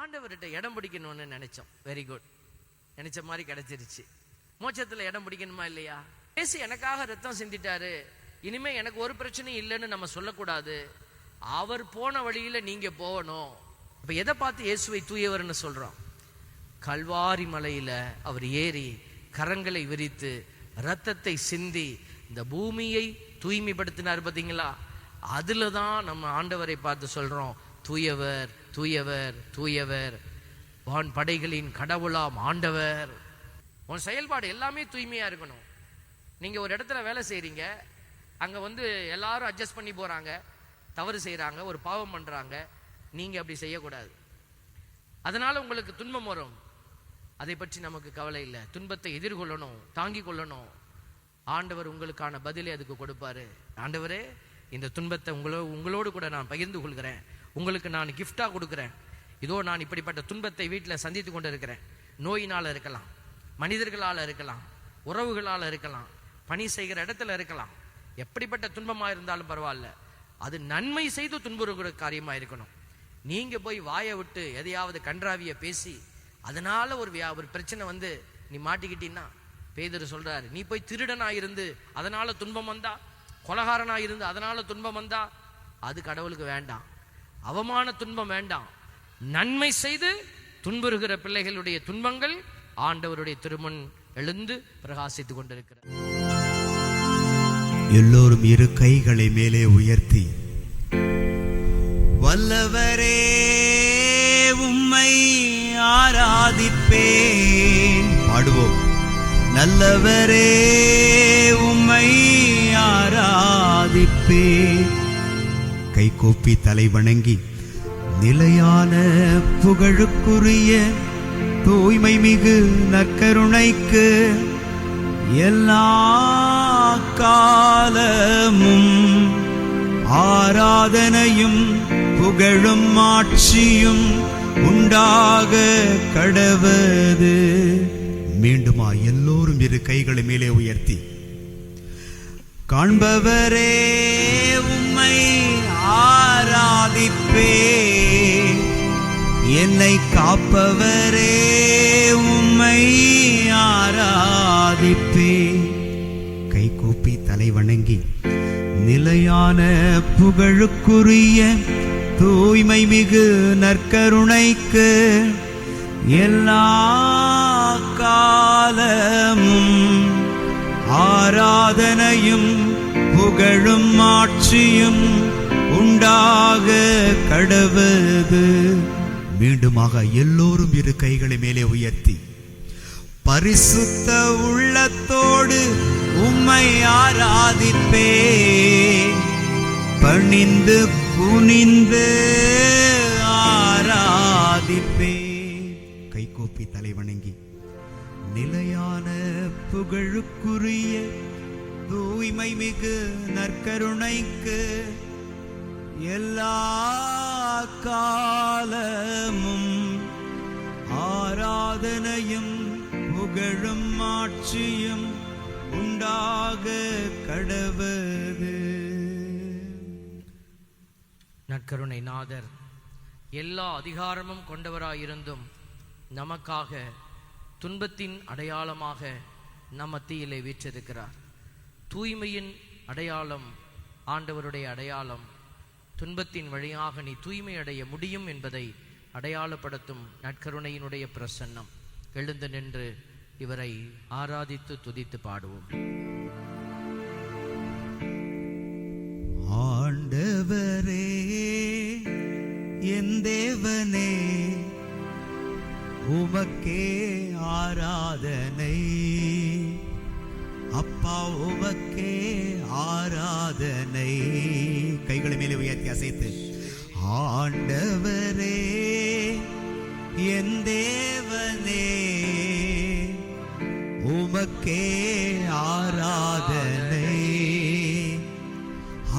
ஆண்டவர்கிட்ட இடம் பிடிக்கணும்னு நினைச்சோம். வெரி குட், நினைச்ச மாதிரி கிடைச்சிருச்சு. மோட்சத்துல இடம் பிடிக்கணுமா இல்லையா? இயேசு எனக்காக ரத்தம் சிந்திட்டாரு, இனிமே எனக்கு ஒரு பிரச்சனையும் இல்லைன்னு நம்ம சொல்லக்கூடாது. அவர் போன வழியில நீங்க போகணும். இப்ப எதை பார்த்து இயேசுவை தூயவர்னு சொல்றோம்? கல்வாரி மலையில அவர் ஏறி கரங்களை விரித்து ரத்தத்தை சிந்தி இந்த பூமியை தூய்மைப்படுத்தினார் பார்த்தீங்களா? அதுலதான் நம்ம ஆண்டவரை பார்த்து சொல்றோம், தூயவர் தூயவர் தூயவர், வான் படைகளின் கடவுளாம் ஆண்டவர். உன் செயல்பாடு எல்லாமே தூய்மையா இருக்கணும். நீங்க ஒரு இடத்துல வேலை செய்றீங்க, அங்க எல்லாரும் அட்ஜஸ்ட் பண்ணி போறாங்க, தவறு செய்யறாங்க, ஒரு பாவம் பண்றாங்க. நீங்க அப்படி செய்யக்கூடாது. அதனால உங்களுக்கு துன்பம் வரும். அதை பற்றி நமக்கு கவலை இல்லை. துன்பத்தை எதிர்கொள்ளணும், தாங்கி கொள்ளணும். ஆண்டவர் உங்களுக்கான பதிலை அதுக்கு கொடுப்பாரு. ஆண்டவரே, இந்த துன்பத்தை உங்களோடு கூட நான் பகிர்ந்து கொள்கிறேன், உங்களுக்கு நான் கிஃப்டா கொடுக்கிறேன். இதோ நான் இப்படிப்பட்ட துன்பத்தை வீட்டில் சந்தித்து கொண்டு இருக்கிறேன். நோயினால இருக்கலாம், மனிதர்களால் இருக்கலாம், உறவுகளால் இருக்கலாம், பணி செய்கிற இடத்துல இருக்கலாம். எப்படிப்பட்ட துன்பமா இருந்தாலும் பரவாயில்ல, அது நன்மை செய்து துன்புறுகிற காரியமா இருக்கணும். நீங்க போய் வாயை விட்டு எதையாவது கன்றாவிய பேசி அதனால ஒரு பிரச்சனை நீ மாட்டிக்கிட்டீன்னா, பேதுரு சொல்றாரு, நீ போய் திருடனா இருந்து அதனால துன்பம் வந்தா, கொலகாரனா இருந்து அதனால துன்பம் வந்தா, அது கடவுளுக்கு வேண்டாம். அவமான துன்பம் வேண்டாம். நன்மை செய்து துன்புறுகிற பிள்ளைகளுடைய துன்பங்கள் ஆண்டவருடைய திருமுன் எழுந்து பிரகாசித்துக் கொண்டிருக்கிறார். எல்லோரும் இரு கைகளை மேலே உயர்த்தி, வல்லவரே உம்மை ஆராதிப்பேன் பாடுவோம். நல்லவரே உம்மை ஆராதிப்பேன். கைகூப்பி தலை வணங்கி, நிலையான புகழுக்குரிய தூய்மை மிகு நற்கருணைக்கு எல்லா காலமும் ஆராதனையும் புகழும் ஆட்சியும் உண்டாக கடவது. மீண்டுமா எல்லோரும் இரு கைகளை மேலே உயர்த்தி, காண்பவரே உம்மை ஆராதிப்பேன், என்னை காப்பவரே உம்மை ஆராதிப்பேன். கைகூப்பி தலை வணங்கி, நிலையான புகழுக்குரிய தூய்மை மிகு நற்கருணைக்கு எல்லா காலமும் ஆராதனையும் புகழும் ஆட்சியும் உண்டாக கடவது. மீண்டுமாக எல்லோரும் இரு கைகளை மேலே உயர்த்தி, பரிசுத்த உள்ளத்தோடு உம்மை ஆராதிப்பேன், பணிந்து குனிந்து ஆராதிப்பேன். கைகூப்பி தலை வணங்கி, நிலையான புகழுக்குரிய தூய்மை மிகு நற்கருணைக்கு எல்லா காலமும் ஆராதனையும் புகழும் ஆட்சியும் உண்டாக கடவது. நற்கருணை நாதர் எல்லா அதிகாரமும் கொண்டவராயிருந்தும் நமக்காக துன்பத்தின் அடையாளமாக நம் மத்தியிலே வீற்றிருக்கிறார். தூய்மையின் அடையாளம் ஆண்டவருடைய அடையாளம். துன்பத்தின் வழியாக நீ தூய்மை அடைய முடியும் என்பதை அடையாளப்படுத்தும் நற்கருணையினுடைய பிரசன்னம். எழுந்து நின்று இவரை ஆராதித்து துதித்து பாடுவோம். ஆண்டவரே என் தேவனே, உமக்கே ஆராதனை. அப்பா உமக்கே ஆராதனை. கைகளை மேலே உயர்த்தி அசைத்து, ஆண்டவரே என் தேவனே, உமக்கே ஆராதனை.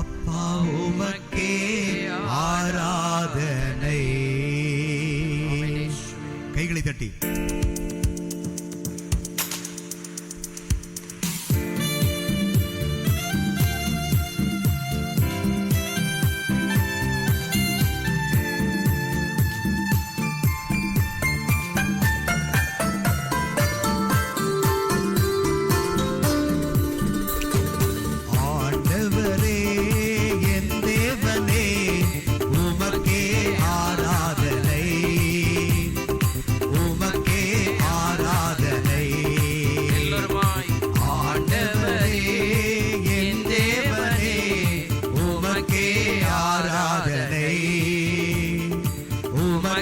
அப்பா உமக்கே ஆராதனை. கைகளை தட்டி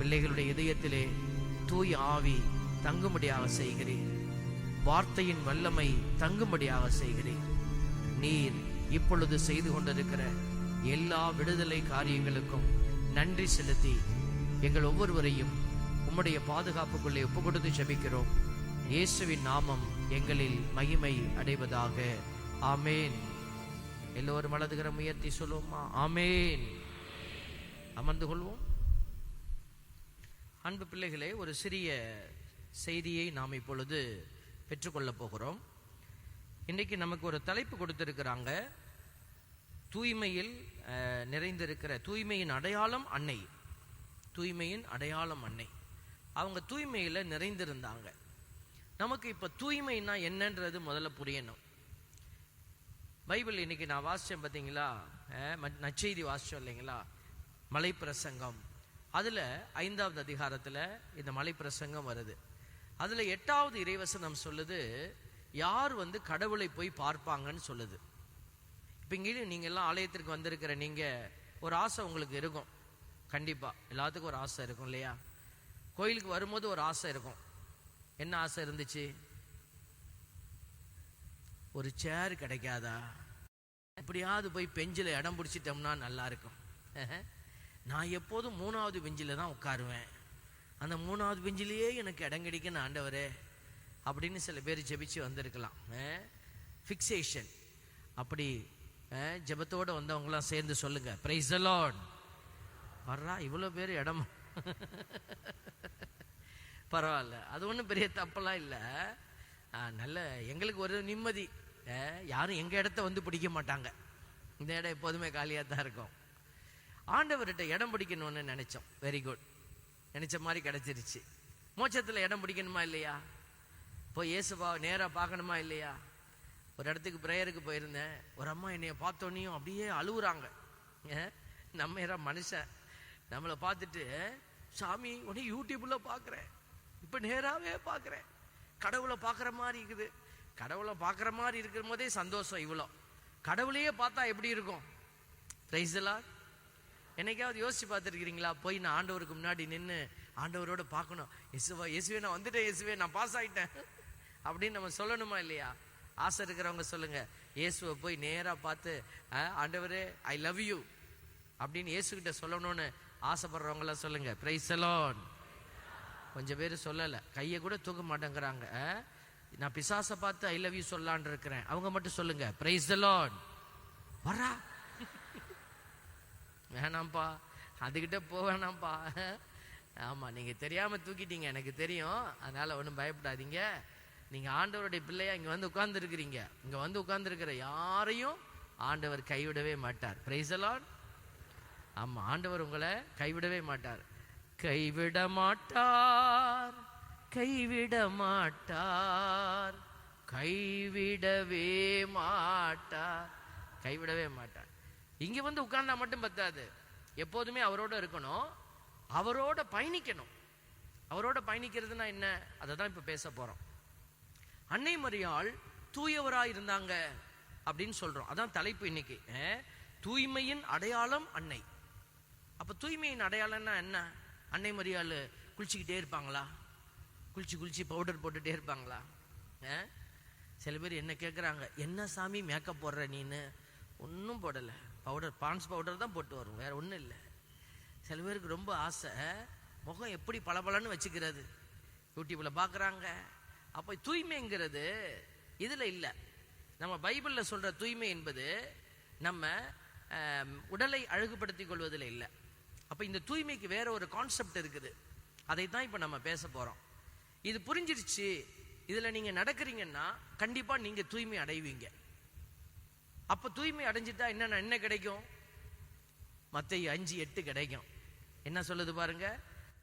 பிள்ளைகளுடைய இதயத்திலே தூய ஆவி தங்கும்படியாக செய்கிறேன். வார்த்தையின் வல்லமை தங்கும்படியாக செய்கிறேன். நீர் இப்பொழுது செய்து கொண்டிருக்கிற எல்லா விடுதலை காரியங்களுக்கும் நன்றி செலுத்தி எங்கள் ஒவ்வொருவரையும் உம்முடைய பாதுகாப்புக்குள்ளே ஒப்பு கொடுத்து ஜெபிக்கிறோம். இயேசுவின் நாமம் எங்களில் மகிமை அடைவதாக. ஆமேன். எல்லோரும் வலதுகரம் உயர்த்தி சொல்லுவோமா? ஆமேன். அமர்ந்து கொள்வோம். அன்பு பிள்ளைகளே, ஒரு சிறிய செய்தியை நாம் இப்பொழுது பெற்றுக்கொள்ளப் போகிறோம். இன்றைக்கு நமக்கு ஒரு தலைப்பு கொடுத்திருக்கிறாங்க. தூய்மையில் நிறைந்திருக்கிற தூய்மையின் அடையாளம் அன்னை. தூய்மையின் அடையாளம் அன்னை. அவங்க தூய்மையில் நிறைந்திருந்தாங்க. நமக்கு இப்போ தூய்மைன்னா என்னன்றது முதல்ல புரியணும். பைபிள் இன்னைக்கு நான் வாசித்தேன் பார்த்தீங்களா, நற்செய்தி வாசித்தோம் இல்லைங்களா, மலை பிரசங்கம். அதில் 5வது அதிகாரத்தில் இந்த மலை பிரசங்கம் வருது. அதில் 8வது இறைவசனம் சொல்லுது, யார் கடவுளை போய் பார்ப்பாங்கன்னு சொல்லுது. இப்போ இங்கே நீங்கள் எல்லாம் ஆலயத்திற்கு வந்திருக்கிற நீங்கள் ஒரு ஆசை உங்களுக்கு இருக்கும். கண்டிப்பாக எல்லாத்துக்கும் ஒரு ஆசை இருக்கும் இல்லையா? கோயிலுக்கு வரும்போது ஒரு ஆசை இருக்கும். என்ன ஆசை இருந்துச்சு? ஒரு சேர் கிடைக்காதா, எப்படியாவது போய் பெஞ்சில் இடம் பிடிச்சிட்டோம்னா நல்லா இருக்கும். நான் எப்போதும் 3வது பெஞ்சில் தான் உட்காருவேன். அந்த 3வது பெஞ்சிலேயே எனக்கு இடம் கிடைக்கணும் ஆண்டவரே அப்படின்னு சில பேர் ஜெபிச்சு வந்திருக்கலாம். ஃபிக்ஸேஷன். அப்படி ஜெபத்தோடு வந்தவங்களாம் சேர்ந்து சொல்லுங்க, பிரைஸ் தி லார்ட். வர்றா இவ்வளோ பேர் இடம் பரவாயில்ல, அது ஒன்றும் பெரிய தப்பெல்லாம் இல்லை. நல்ல எங்களுக்கு ஒரு நிம்மதி. யாரும் எங்கள் இடத்த பிடிக்க மாட்டாங்க. இந்த இடம் எப்போதுமே காலியாக தான் இருக்கும். ஆண்டவர்கிட்ட இடம் பிடிக்கணும்னு நினைச்சோம். Very good. நினைச்ச மாதிரி கிடைச்சிருச்சு. மோட்சத்தில் இடம் பிடிக்கணுமா இல்லையா? போய் இயேசுவா நேராக பார்க்கணுமா இல்லையா? ஒரு இடத்துக்கு ப்ரேயருக்கு போயிருந்தேன். ஒரு அம்மா என்னைய பார்த்தோன்னையும் அப்படியே அழுகுறாங்க. நம்ம யாரா மனுஷன், நம்மளை பார்த்துட்டு, சாமி உடனே யூடியூப்பில் பார்க்குறேன், இப்போ நேராகவே பார்க்குறேன், கடவுளை பார்க்குற மாதிரி இருக்குது. கடவுளை பார்க்குற மாதிரி இருக்கிற போதே சந்தோஷம். இவ்வளோ கடவுளையே பார்த்தா எப்படி இருக்கும்? Praise the Lord. என்னைக்காவது யோசிச்சு பார்த்துருக்கிறீங்களா? போய் நான் ஆண்டவருக்கு முன்னாடி நின்று ஆண்டவரோட பார்க்கணும், இயேசுவே நான் வந்துட்டேன், இயேசுவே நான் பாஸ் ஆகிட்டேன் அப்படின்னு நம்ம சொல்லணுமா இல்லையா? ஆசை இருக்கிறவங்க சொல்லுங்க, இயேசுவை போய் நேராக பார்த்து ஆண்டவரே ஐ லவ் யூ அப்படின்னு இயேசுகிட்ட சொல்லணும்னு ஆசைப்படுறவங்களாம் சொல்லுங்க, பிரைஸ் தி லார்ட். கொஞ்சம் பேர் சொல்லலை, கையை கூட தூக்க மாட்டேங்கிறாங்க. நான் பிசாசை பார்த்து ஐ லவ் யூ சொல்லலான் இருக்கிறேன். அவங்க மட்டும் சொல்லுங்க, பிரைஸ் தி லார்ட். வரா வேணாம்ப்பா, அதுக்கிட்ட வேணாம்ப்பா. ஆமாம், நீங்கள் தெரியாமல் தூக்கிட்டீங்க, எனக்கு தெரியும். அதனால் ஒன்றும் பயப்படாதீங்க. நீங்கள் ஆண்டவருடைய பிள்ளையா இங்கே உட்கார்ந்துருக்கிறீங்க. இங்கே உட்கார்ந்துருக்கிற யாரையும் ஆண்டவர் கைவிடவே மாட்டார். Praise the Lord. ஆமாம், ஆண்டவர் உங்களை கைவிடவே மாட்டார். கைவிட மாட்டார், கைவிட மாட்டார், கைவிடவே மாட்டார், கைவிடவே மாட்டார். இங்கே உட்கார்ந்தா மட்டும் பத்தாது, எப்போதுமே அவரோட இருக்கணும், அவரோட பயணிக்கணும். அவரோட பயணிக்கிறதுனா என்ன, அதை தான் இப்போ பேச போகிறோம். அன்னை மரியாள் தூயவராக இருந்தாங்க அப்படின்னு சொல்கிறோம். அதான் தலைப்பு இன்னைக்கு. தூய்மையின் அடையாளம் அன்னை. அப்போ தூய்மையின் அடையாளம்னா என்ன? அன்னை மரியாள் குளிச்சுக்கிட்டே இருப்பாங்களா? குளிச்சு பவுடர் போட்டுகிட்டே இருப்பாங்களா? சில பேர் என்ன கேட்குறாங்க, என்ன சாமி மேக்கப் போடுற நீன்னு? ஒன்றும் போடலை, பவுடர், பான்ஸ் பவுடர் தான் போட்டு வரும், வேறு ஒன்றும் இல்லை. சில பேருக்கு ரொம்ப ஆசை முகம் எப்படி பளபளன்னு வச்சுக்கிறது, யூடியூப்பில் பார்க்குறாங்க. அப்போ தூய்மைங்கிறது இதில் இல்லை. நம்ம பைபிளில் சொல்கிற தூய்மை என்பது நம்ம உடலை அழகுபடுத்திக் கொள்வதில் இல்லை. அப்போ இந்த தூய்மைக்கு வேற ஒரு கான்செப்ட் இருக்குது. அதை தான் இப்போ நம்ம பேச போகிறோம். இது புரிஞ்சிருச்சு, இதில் நீங்கள் நடக்கிறீங்கன்னா கண்டிப்பாக நீங்கள் தூய்மை அடைவீங்க. அப்போ தூய்மை அடைஞ்சிட்டா என்ன கிடைக்கும்? மத்தேயு 5:8 கிடைக்கும். என்ன சொல்லுது பாருங்க,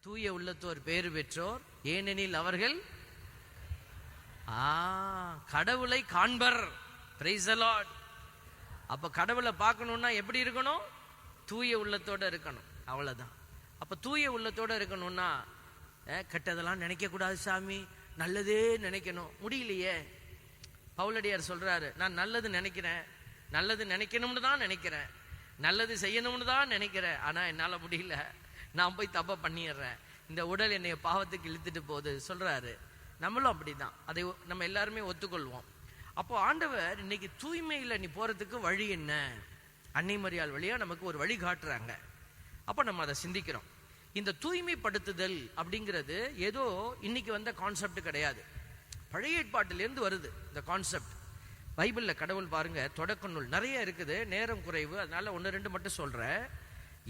தூய உள்ளத்தோர் பேறு பெற்றோர் ஏனெனில் அவர்கள் கடவுளை காண்பர். Praise the Lord. அப்ப கடவுளை பார்க்கணும்னா எப்படி இருக்கணும்? தூய உள்ளத்தோட இருக்கணும், அவ்வளவுதான். அப்ப தூய உள்ளத்தோட இருக்கணும்னா கெட்டதெல்லாம் நினைக்க கூடாது சாமி, நல்லதே நினைக்கணும். முடியலையே. பவுலடியார் சொல்றாரு, நான் நல்லது நினைக்கிறேன், நல்லது நினைக்கணும்னு தான் நினைக்கிறேன், நல்லது செய்யணும்னு தான் நினைக்கிறேன், ஆனா என்னால முடியல, நான் போய் தப்பா பண்ணிடுறேன். இந்த உடல் என்னைய பாவத்துக்கு இழுத்துட்டு போகுது சொல்றாரு. நம்மளும் அப்படிதான், அதை நம்ம எல்லாருமே ஒத்துக்கொள்வோம். அப்போ ஆண்டவர் இன்னைக்கு தூய்மையில நீ போறதுக்கு வழி என்ன, அன்னை மரியாள் வழியா நமக்கு ஒரு வழி காட்டுறாங்க. அப்போ நம்ம அதை சிந்திக்கிறோம். இந்த தூய்மைப்படுத்துதல் அப்படிங்கிறது ஏதோ இன்னைக்கு வந்த கான்செப்ட் கிடையாது, பழைய ஏற்பாட்டிலிருந்து வருது இந்த கான்செப்ட். பைபிள்ல கடவுள் பாருங்க தொடக்க நூல் நிறைய இருக்குது, நேரம் குறைவு, அதனால 1-2 மட்டும் சொல்றேன்.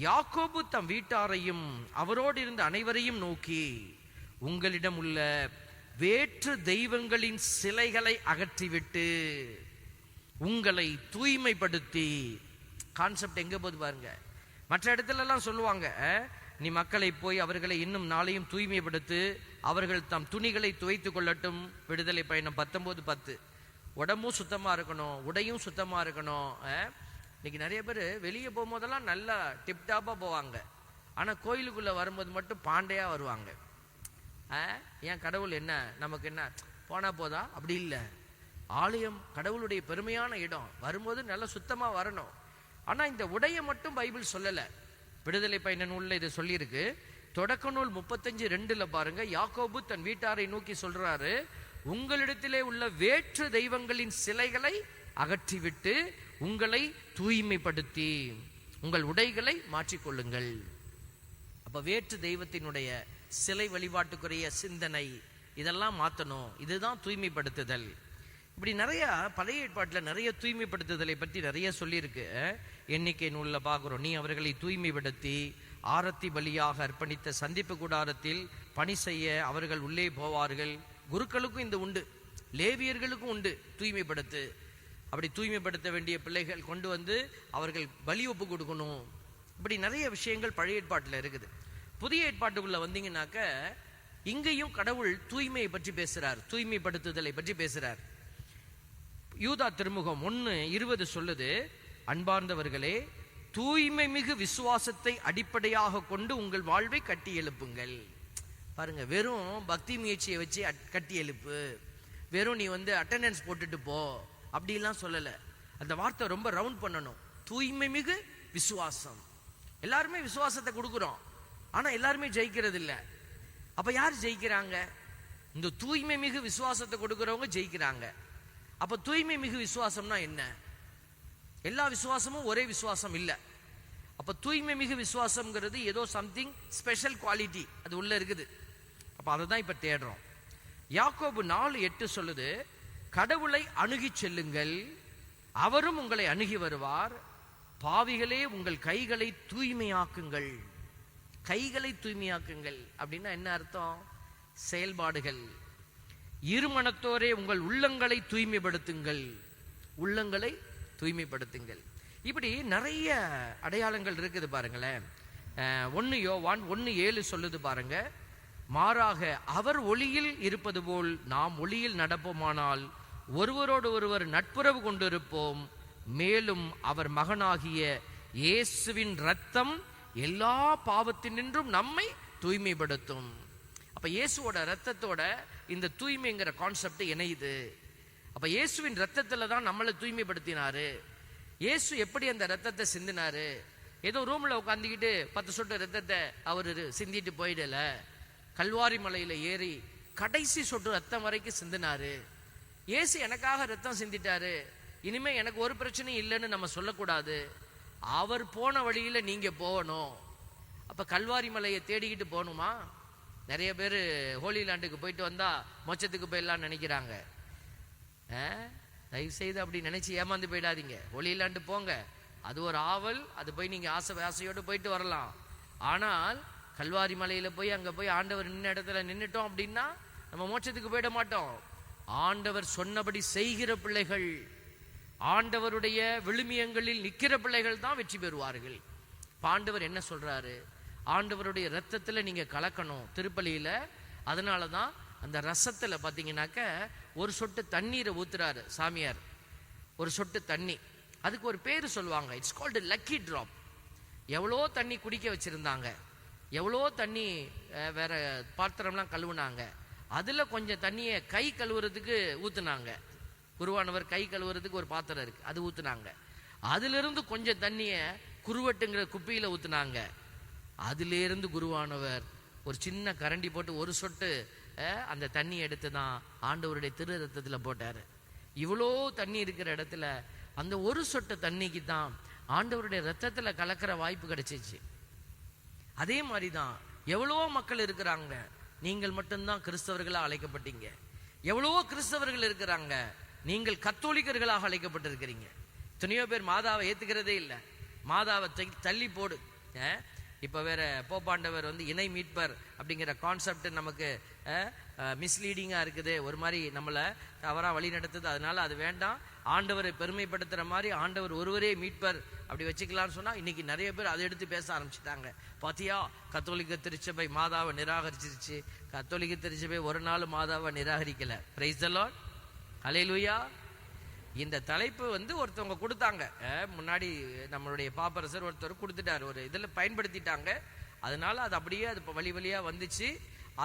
யாக்கோபு தம் வீட்டாரையும் அவரோடு இருந்த அனைவரையும் நோக்கி, உங்களிடம் உள்ள வேற்று தெய்வங்களின் சிலைகளை அகற்றிவிட்டு உங்களை தூய்மைப்படுத்தி. கான்செப்ட் எங்க போது பாருங்க. மற்ற இடத்துல எல்லாம் சொல்லுவாங்க, நீ மக்களை போய் அவர்களை இன்னும் நாளையும் தூய்மைப்படுத்து, அவர்கள் தம் துணிகளை துவைத்து கொள்ளட்டும். விடுதலை பயணம் 19:10. உடம்பும் சுத்தமா இருக்கணும், உடையும் சுத்தமா இருக்கணும். இன்னைக்கு நிறைய பேர் வெளியே போகும்போதெல்லாம் நல்லா டிப்டாப்பா போவாங்க, ஆனா கோயிலுக்குள்ள வரும்போது மட்டும் பாண்டையா வருவாங்க. ஏன் கடவுள் என்ன நமக்கு என்ன போனா போதா? அப்படி இல்லை. ஆலயம் கடவுளுடைய பெருமையான இடம், வரும்போது நல்லா சுத்தமா வரணும். ஆனா இந்த உடைய மட்டும் பைபிள் சொல்லல. விடுதலை பயண நூல்ல இது சொல்லியிருக்கு. தொடக்க நூல் 35:2 பாருங்க, யாக்கோபு தன் வீட்டாரை நோக்கி சொல்றாரு, உங்களிடத்திலே உள்ள வேற்று தெய்வங்களின் சிலைகளை அகற்றிவிட்டு உங்களை தூய்மைப்படுத்தி உங்கள் உடைகளை மாற்றிக்கொள்ளுங்கள். அப்ப வேற்று தெய்வத்தினுடைய சிலை வழிபாட்டுக்குரிய சிந்தனை இதெல்லாம் மாத்தணும். இதுதான் தூய்மைப்படுத்துதல். இப்படி நிறைய பழைய ஏற்பாட்டில் நிறைய தூய்மைப்படுத்துதலை பற்றி நிறைய சொல்லியிருக்கு. எண்ணிக்கை நூல்ல பார்க்கிறோம், நீ அவர்களை தூய்மைப்படுத்தி ஆரத்தி பலியாக அர்ப்பணித்த சந்திப்பு கூடாரத்தில் பணி செய்ய அவர்கள் உள்ளே போவார்கள். குருக்களுக்கும் இந்த உண்டு, லேவியர்களுக்கும் உண்டு தூய்மைப்படுத்து. அப்படி தூய்மைப்படுத்த வேண்டிய பிள்ளைகள் கொண்டு வந்து அவர்கள் பலி ஒப்பு கொடுக்கணும். இப்படி நிறைய விஷயங்கள் பழைய ஏற்பாட்டில் இருக்குது. புதிய ஏற்பாட்டுக்குள்ள வந்தீங்கன்னாக்க இங்கேயும் கடவுள் தூய்மையை பற்றி பேசுறார், தூய்மைப்படுத்துதலை பற்றி பேசுறார். யூதா திருமுகம் 1:20 சொல்லுது, அன்பார்ந்தவர்களே, தூய்மை மிகு விசுவாசத்தை அடிப்படையாக கொண்டு உங்கள் வாழ்வை கட்டி எழுப்புங்கள். பாருங்க, வெறும் பக்தி முயற்சியை வச்சு கட்டி எழுப்பு, வெறும் நீ அட்டெண்டன்ஸ் போட்டுட்டு போ அப்படிலாம் சொல்லல. அந்த வார்த்தை ரொம்ப ரவுண்ட் பண்ணணும். தூய்மை மிகு விசுவாசம். எல்லாருமே விசுவாசத்தை கொடுக்குறோம், ஆனா எல்லாருமே ஜெயிக்கிறது இல்லை. அப்ப யார் ஜெயிக்கிறாங்க? இந்த தூய்மை மிகு விசுவாசத்தை கொடுக்கிறவங்க ஜெயிக்கிறாங்க. அப்ப தூய்மை மிகு விசுவாசம்னா என்ன? எல்லா விசுவாசமும் ஒரே விசுவாசம் இல்லை. அப்ப தூய்மை மிகு விசுவாசம்ங்கிறது ஏதோ சம்திங் ஸ்பெஷல் குவாலிட்டி அது உள்ள இருக்குது. அப்ப அதை தான் இப்ப தேடுறோம். யாக்கோபு 4:8 சொல்லுது, கடவுளை அணுகி செல்லுங்கள், அவரும் உங்களை அணுகி வருவார். பாவிகளே, உங்கள் கைகளை தூய்மையாக்குங்கள். கைகளை தூய்மையாக்குங்கள் அப்படின்னா என்ன அர்த்தம்? செயல்பாடுகள். இருமனத்தோரே, உங்கள் உள்ளங்களை தூய்மைப்படுத்துங்கள். உள்ளங்களை தூய்மைப்படுத்துங்கள். இப்படி நிறைய அடையாளங்கள் இருக்குது பாருங்களேன். 1 யோவான் 1:7 சொல்லுது பாருங்க, மாறாக அவர் ஒளியில் இருப்பது போல் நாம் ஒளியில் நடப்போமானால் ஒருவரோடு ஒருவர் நட்புறவு கொண்டிருப்போம். மேலும் அவர் மகனாகிய இயேசுவின் இரத்தம் எல்லா பாவத்தினின்றும் நம்மை தூய்மைப்படுத்தும். அப்ப இயேசுவோட ரத்தத்தோட இந்த தூய்மைங்கிற கான்செப்ட் இணையுது. அப்ப இயேசுவின் ரத்தத்துல தான் நம்மளை தூய்மைப்படுத்தினாரு. இயேசு எப்படி அந்த ரத்தத்தை சிந்தினாரு? ஏதோ ரூம்ல உட்காந்துக்கிட்டு 10 சொட்டு ரத்தத்தை அவரு சிந்திட்டு போயிடல. கல்வாரி மலையில ஏறி கடைசி சொட்டு ரத்தம் வரைக்கும் சிந்தினாரு. இயேசு எனக்காக ரத்தம் சிந்திட்டாரு, இனிமே எனக்கு ஒரு பிரச்சனையும் இல்லைன்னு நம்ம சொல்லக்கூடாது. அவர் போன வழியில நீங்க போகணும். அப்ப கல்வாரி மலையை தேடிக்கிட்டு போகணுமா? நிறைய பேர் ஹோலி லேண்டுக்கு போயிட்டு வந்தா மோட்சத்துக்கு போயிடலாம் நினைக்கிறாங்க. தயவு செய்து அப்படி நினைச்சு ஏமாந்து போயிடாதீங்க. ஹோலி லேண்டு போங்க, அது ஒரு ஆவல், அது போய் நீங்க ஆசையோடு போயிட்டு வரலாம். ஆனால் கல்வாரி மலையில போய் அங்க போய் ஆண்டவர் நின்ன இடத்துல நின்னுட்டோம் அப்படின்னா நம்ம மோட்சத்துக்கு போயிட மாட்டோம். ஆண்டவர் சொன்னபடி செய்கிற பிள்ளைகள், ஆண்டவருடைய விழுமியங்களில் நிற்கிற பிள்ளைகள் தான் வெற்றி பெறுவார்கள். ஆண்டவர் என்ன சொல்றாரு? ஆண்டவருடைய ரத்தத்துல நீங்க கலக்கணும் திருப்பலியில. அதனாலதான் அந்த ரசத்துல பாத்தீங்கன்னாக்க ஒரு சொட்டு தண்ணீரை ஊத்துறாரு சாமியார், ஒரு சொட்டு தண்ணி. அதுக்கு ஒரு பேரு சொல்லுவாங்க, இட்ஸ் கால்டு லக்கி டிராப். எவ்வளோ தண்ணி குடிக்க வச்சிருந்தாங்க, எவ்வளோ தண்ணி வேற பாத்திரம்லாம் கழுவுனாங்க, அதுல கொஞ்சம் தண்ணியை கை கழுவுறதுக்கு ஊத்துனாங்க. குருவானவர் கை கழுவுறதுக்கு ஒரு பாத்திரம் இருக்கு, அது ஊத்துனாங்க. அதுல இருந்து கொஞ்சம் தண்ணிய குருவட்டுங்கிற குப்பியில ஊத்துனாங்க. அதுல இருந்து குருவானவர் ஒரு சின்ன கரண்டி போட்டு ஒரு சொட்டு அந்த தண்ணி எடுத்து தான் ஆண்டவருடைய திரு ரத்தத்தில் போட்டார். இவ்வளோ தண்ணி இருக்கிற இடத்துல அந்த ஒரு சொட்டு தண்ணிக்கு தான் ஆண்டவருடைய ரத்தத்தில் கலக்கிற வாய்ப்பு கிடைச்சிச்சு. அதே மாதிரி தான் எவ்வளோ மக்கள் இருக்கிறாங்க, நீங்கள் மட்டும்தான் கிறிஸ்தவர்களாக அழைக்கப்பட்டீங்க. எவ்வளவோ கிறிஸ்தவர்கள் இருக்கிறாங்க, நீங்கள் கத்தோலிக்கர்களாக அழைக்கப்பட்டிருக்கிறீங்க. எத்தனையோ பேர் மாதாவை ஏத்துக்கிறதே இல்லை, மாதாவை தள்ளி போடு. இப்போ வேற போப்பாண்டவர் இணை மீட்பர் அப்படிங்கிற கான்செப்ட் நமக்கு மிஸ்லீடிங்காக இருக்குது, ஒரு மாதிரி நம்மளை தவறாக வழி நடத்துது. அதனால அது வேண்டாம், ஆண்டவரை பெருமைப்படுத்துகிற மாதிரி ஆண்டவர் ஒருவரே மீட்பர் அப்படி வச்சுக்கலாம்னு சொன்னால் இன்னைக்கு நிறைய பேர் அதை எடுத்து பேச ஆரம்பிச்சிட்டாங்க. பாத்தியா, கத்தோலிக்க திருச்சபை மாதாவை நிராகரிச்சிருச்சு. கத்தோலிக்க திருச்சபை ஒரு நாள் மாதாவை நிராகரிக்கலை. பிரைஸ் தி லார்ட், ஹல்லேலூயா. இந்த தலைப்பு ஒருத்தவங்க கொடுத்தாங்க, முன்னாடி நம்மளுடைய பாப்பரசர் ஒருத்தர் கொடுத்துட்டார், ஒரு இதில் பயன்படுத்திட்டாங்க. அதனால அது அப்படியே அது வழி வழியாக வந்துச்சு.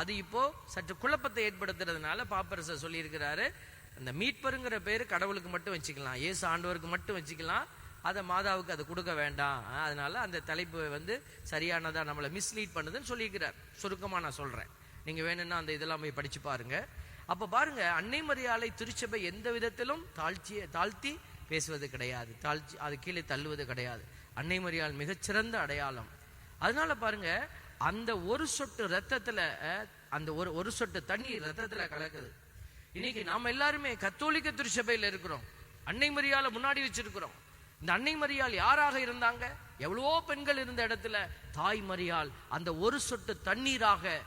அது இப்போ சற்று குழப்பத்தை ஏற்படுத்துறதுனால பாப்பரசர் சொல்லியிருக்கிறாரு, அந்த மீட்பருங்கிற பேர் கடவுளுக்கு மட்டும் வச்சுக்கலாம், இயேசு ஆண்டவருக்கு மட்டும் வச்சுக்கலாம், அதை மாதாவுக்கு அதை கொடுக்க வேண்டாம். அதனால அந்த தலைப்பு சரியானதா நம்மளை மிஸ்லீட் பண்ணுதுன்னு சொல்லியிருக்கிறார். சுருக்கமாக நான் சொல்கிறேன், நீங்கள் வேணும்னா அந்த இதெல்லாம் போய் படித்து பாருங்க. அப்போ பாருங்க, அன்னை மரியாளை திருச்சபை எந்த விதத்திலும் தாழ்த்தி பேசுவது கிடையாது, அது கீழே தள்ளுவது கிடையாது. அன்னை மரியாள் மிகச்சிறந்த அடையாளம். அதனால பாருங்க, அந்த ஒரு சொட்டு ரத்தத்துல, அந்த ஒரு சொட்டு தண்ணி ரத்தத்துல கலக்குது. இன்னைக்கு நாம எல்லாருமே கத்தோலிக்க திருச்சபையில் இருக்கிறோம், அன்னை மரியாளை முன்னாடி வச்சிருக்கிறோம். இந்த அன்னை மரியாள் யாராக இருந்தாங்க? எவ்வளவோ பெண்கள் இருந்த இடத்துல தாய் மரியாள் அந்த ஒரு சொட்டு தண்ணீராக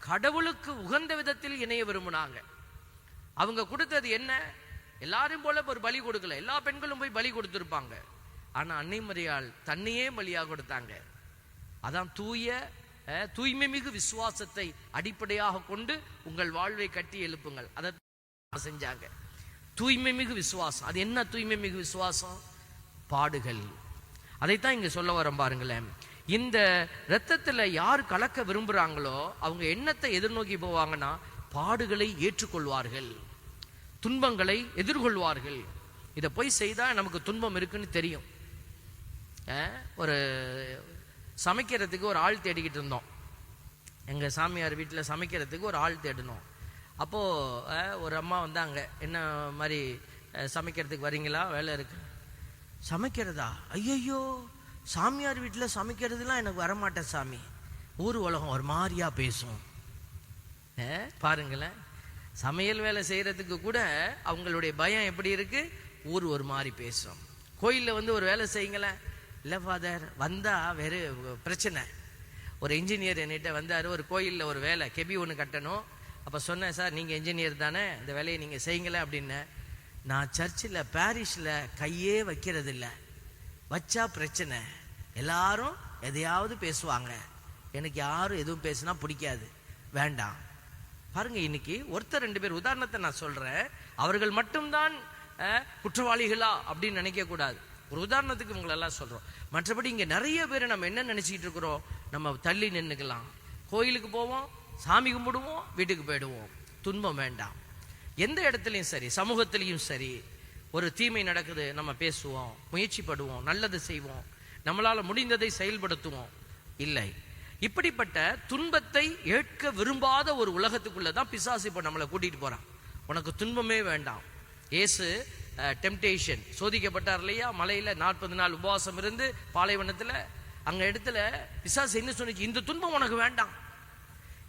கடவுளுக்கு உகந்த விதத்தில் இணைய விரும்பினாங்க. அவங்க கொடுத்தது என்ன? எல்லாரும் போல ஒரு பலி கொடுக்கல, எல்லா பெண்களும் போய் பலி கொடுத்திருப்பாங்க. ஆனா அன்னை மரியாள் தன்னையே பலியாக கொடுத்தாங்க. அதான் தூய்மை மிகு விசுவாசத்தை அடிப்படையாக கொண்டு உங்கள் வாழ்வை கட்டி எழுப்புங்கள், அதை செஞ்சாங்க. தூய்மை மிகு விசுவாசம். அது என்ன தூய்மை மிகு விசுவாசம்? பாடுகள். அதைத்தான் இங்க சொல்ல வரோம் பாருங்களேன். இந்த இரத்தத்துல யார் கலக்க விரும்புறாங்களோ அவங்க எண்ணத்தை எதிர்நோக்கி போவாங்கன்னா பாடுகளை ஏற்றுக்கொள்வார்கள், துன்பங்களை எதிர்கொள்வார்கள். இதை போய் செய்தா நமக்கு துன்பம் இருக்குன்னு தெரியும். ஒரு சமைக்கிறதுக்கு ஒரு ஆள் தேடிக்கிட்டு இருந்தோம், எங்க சாமியார் வீட்டில் சமைக்கிறதுக்கு ஒரு ஆள் தேடினோம். அப்போ ஒரு அம்மா வந்தாங்க, என்ன மாதிரி சமைக்கிறதுக்கு வரீங்களா, வேலை இருக்கு. சமைக்கிறதா? ஐயோ, சாமியார் வீட்டில் சமைக்கிறதுலாம் எனக்கு வரமாட்டேன் சாமி, ஊர் உலகம் ஒரு மாதிரியா பேசும். பாருங்களேன், சமையல் வேலை செய்யறதுக்கு கூட அவங்களுடைய பயம் எப்படி இருக்கு, ஊர் ஒரு மாதிரி பேசும். கோயிலில் ஒரு வேலை செய்யுங்களேன், இல்லை ஃபாதர் வந்தா வேறு பிரச்சனை. ஒரு இன்ஜினியர் என்கிட்ட வந்தார், ஒரு கோயிலில் ஒரு வேலை கெபி ஒன்று கட்டணும். அப்போ சொன்னேன், சார் நீங்கள் இன்ஜினியர் தானே, இந்த வேலையை நீங்கள் செய்யுங்களேன் அப்படின்னு. நான் சர்ச்சில் பாரிஷில் கையே வைக்கிறது இல்லை, வச்சா பிரச்சனை, எல்லாரும் எதையாவது பேசுவாங்க, எனக்கு யாரும் எதுவும் பேசுனா பிடிக்காது, வேண்டாம். பாருங்க, இன்னைக்கு ஒருத்தர் ரெண்டு பேர் உதாரணத்தை நான் சொல்றேன், அவர்கள் மட்டும்தான் குற்றவாளிகளா அப்படின்னு நினைக்க கூடாது. ஒரு உதாரணத்துக்கு உங்களை எல்லாம் சொல்றோம். மற்றபடி இங்க நிறைய பேர் நம்ம என்ன நினைச்சிட்டு இருக்கிறோம், நம்ம தள்ளி நின்றுக்கலாம், கோயிலுக்கு போவோம், சாமி கும்பிடுவோம், வீட்டுக்கு போயிடுவோம், துன்பம் வேண்டாம். எந்த இடத்துலையும் சரி, சமூகத்திலையும் சரி, ஒரு தீமை நடக்குது, நம்ம பேசுவோம், முயற்சி படுவோம், நல்லது செய்வோம், நம்மளால முடிந்ததை செயல்படுத்துவோம். இல்லை, இப்படிப்பட்ட துன்பத்தை ஏற்க விரும்பாத ஒரு உலகத்துக்குள்ளதான் பிசாசு இப்ப நம்மளை கூட்டிட்டு போறான். உனக்கு துன்பமே வேண்டாம். இயேசு டெம்டேஷன் சோதிக்கப்பட்டார் இல்லையா, மலையில 40 நாள் உபவாசம் இருந்து பாலைவனத்துல, அங்க இடத்துல பிசாசு என்ன சொன்னிச்சு, இந்த துன்பம் உனக்கு வேண்டாம்,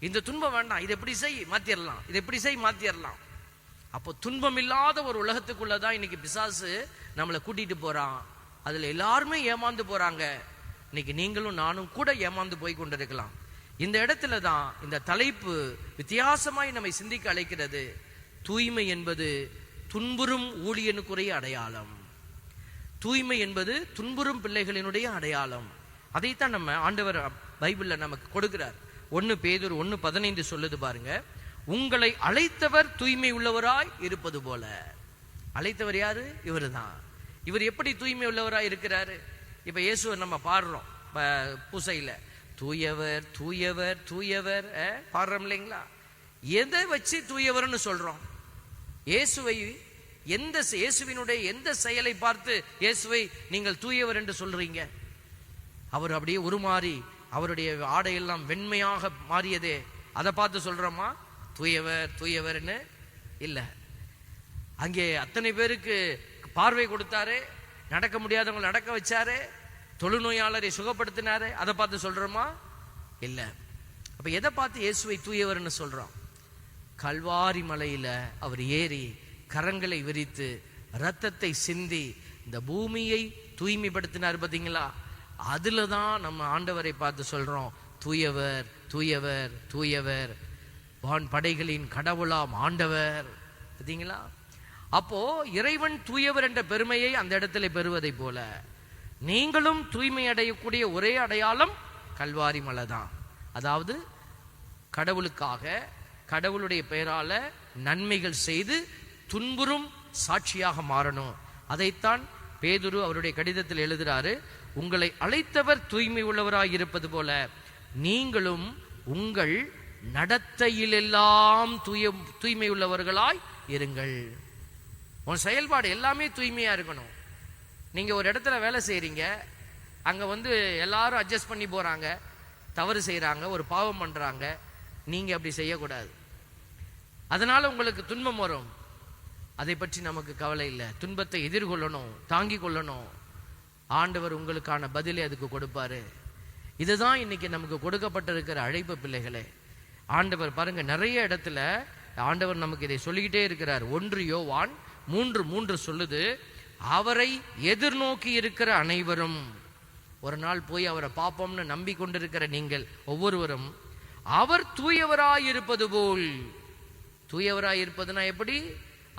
இந்த துன்பம் வேண்டாம், இதை எப்படி செய் மாத்திரலாம், இதை எப்படி செய் மாத்திரலாம். அப்போ துன்பம் இல்லாத ஒரு உலகத்துக்குள்ளதான் இன்னைக்கு பிசாசு நம்மளை கூட்டிட்டு போறான். அதுல எல்லாருமே ஏமாந்து போறாங்க. இன்னைக்கு நீங்களும் நானும் கூட ஏமாந்து போய் கொண்டிருக்கலாம். இந்த இடத்துல தான் இந்த தலைப்பு வித்தியாசமாய் நம்மை சிந்திக்க அழைக்கிறது. தூய்மை என்பது துன்புறும் ஊழியனுக்குரிய அடையாளம். தூய்மை என்பது துன்புறும் பிள்ளைகளினுடைய அடையாளம். அதைத்தான் நம்ம ஆண்டவர் பைபிள்ல நமக்கு கொடுக்கிறார். 1 பேதுரு 1:15 சொல்லுது பாருங்க, உங்களை அழைத்தவர் தூய்மை உள்ளவராய் இருப்பது போல. அழைத்தவர் யாரு? இவரு தான். இவர் எப்படி தூய்மை உள்ளவராய் இருக்கிறாரு? இப்ப இயேசுவை நம்ம பாடுறோம் பூசையில, தூயவர் தூயவர் தூயவர் பாடுறோம் இல்லைங்களா? எதை வச்சு தூயவர்னு சொல்றோம்? இயேசுவை இயேசுவினுடைய எந்த செயலை பார்த்து இயேசுவை நீங்கள் தூயவர் என்று சொல்றீங்க? அவர் அப்படியே உருமாறி அவருடைய ஆடையெல்லாம் வெண்மையாக மாறியதே, அதை பார்த்து சொல்றோமா தூயவர் தூயவர்னு? இல்ல. அங்கே அத்தனை பேருக்கு பார்வை கொடுத்தாரு, நடக்க முடியாதவங்க நடக்க வச்சாரு, தொழுநோயாளரை சுகப்படுத்தினாரு, அதை பார்த்து சொல்றோமா? இல்ல. அப்ப எதை பார்த்து இயேசுவை தூயவர்னு சொல்றோம்? கல்வாரி மலையில அவர் ஏறி கரங்களை விரித்து ரத்தத்தை சிந்தி இந்த பூமியை தூய்மைப்படுத்தினார் பார்த்தீங்களா? அதுல தான் நம்ம ஆண்டவரை பார்த்து சொல்றோம் தூயவர் தூயவர் தூயவர், வான் படைகளின் கடவுளாம் ஆண்டவர். பார்த்தீங்களா? அப்போ இறைவன் தூயவர் என்ற பெருமையை அந்த இடத்துல பெறுவதை போல நீங்களும் தூய்மை அடையக்கூடிய ஒரே அடையாளம் கல்வாரி மலை தான். அதாவது கடவுளுக்காக கடவுளுடைய பெயரால நன்மைகள் செய்து துன்புறும் சாட்சியாக மாறணும். அதைத்தான் பேதுரு அவருடைய கடிதத்தில் எழுதுறாரு, உங்களை அழைத்தவர் தூய்மை உள்ளவராய் இருப்பது போல நீங்களும் உங்கள் நடத்தையிலெல்லாம் தூய்மை உள்ளவர்களாய் இருங்கள். உன் செயல்பாடு எல்லாமே தூய்மையா இருக்கணும். நீங்க ஒரு இடத்துல வேலை செய்றீங்க, அங்க எல்லாரும் அட்ஜஸ்ட் பண்ணி போறாங்க, தவறு செய்யறாங்க, ஒரு பாவம் பண்றாங்க, நீங்க அப்படி செய்யக்கூடாது. அதனால உங்களுக்கு துன்பம் வரும். அதை பற்றி நமக்கு கவலை இல்லை. துன்பத்தை எதிர்கொள்ளணும், தாங்கி கொள்ளணும். ஆண்டவர் உங்களுக்கான பதிலை அதுக்கு கொடுப்பாரு. இதுதான் இன்னைக்கு நமக்கு கொடுக்கப்பட்டிருக்கிற அழைப்பு பிள்ளைகளே. ஆண்டவர் பாருங்க, நிறைய இடத்துல ஆண்டவர் நமக்கு இதை சொல்லிக்கிட்டே இருக்கிறார். 1 யோவான் 3:3 சொல்லுது, அவரை எதிர்நோக்கி இருக்கிற அனைவரும், ஒரு நாள் போய் அவரை பார்ப்போம்னு நம்பிக்கொண்டிருக்கிற நீங்கள் ஒவ்வொருவரும் அவர் தூயவராயிருப்பது போல். தூயவராயிருப்பதுனா எப்படி?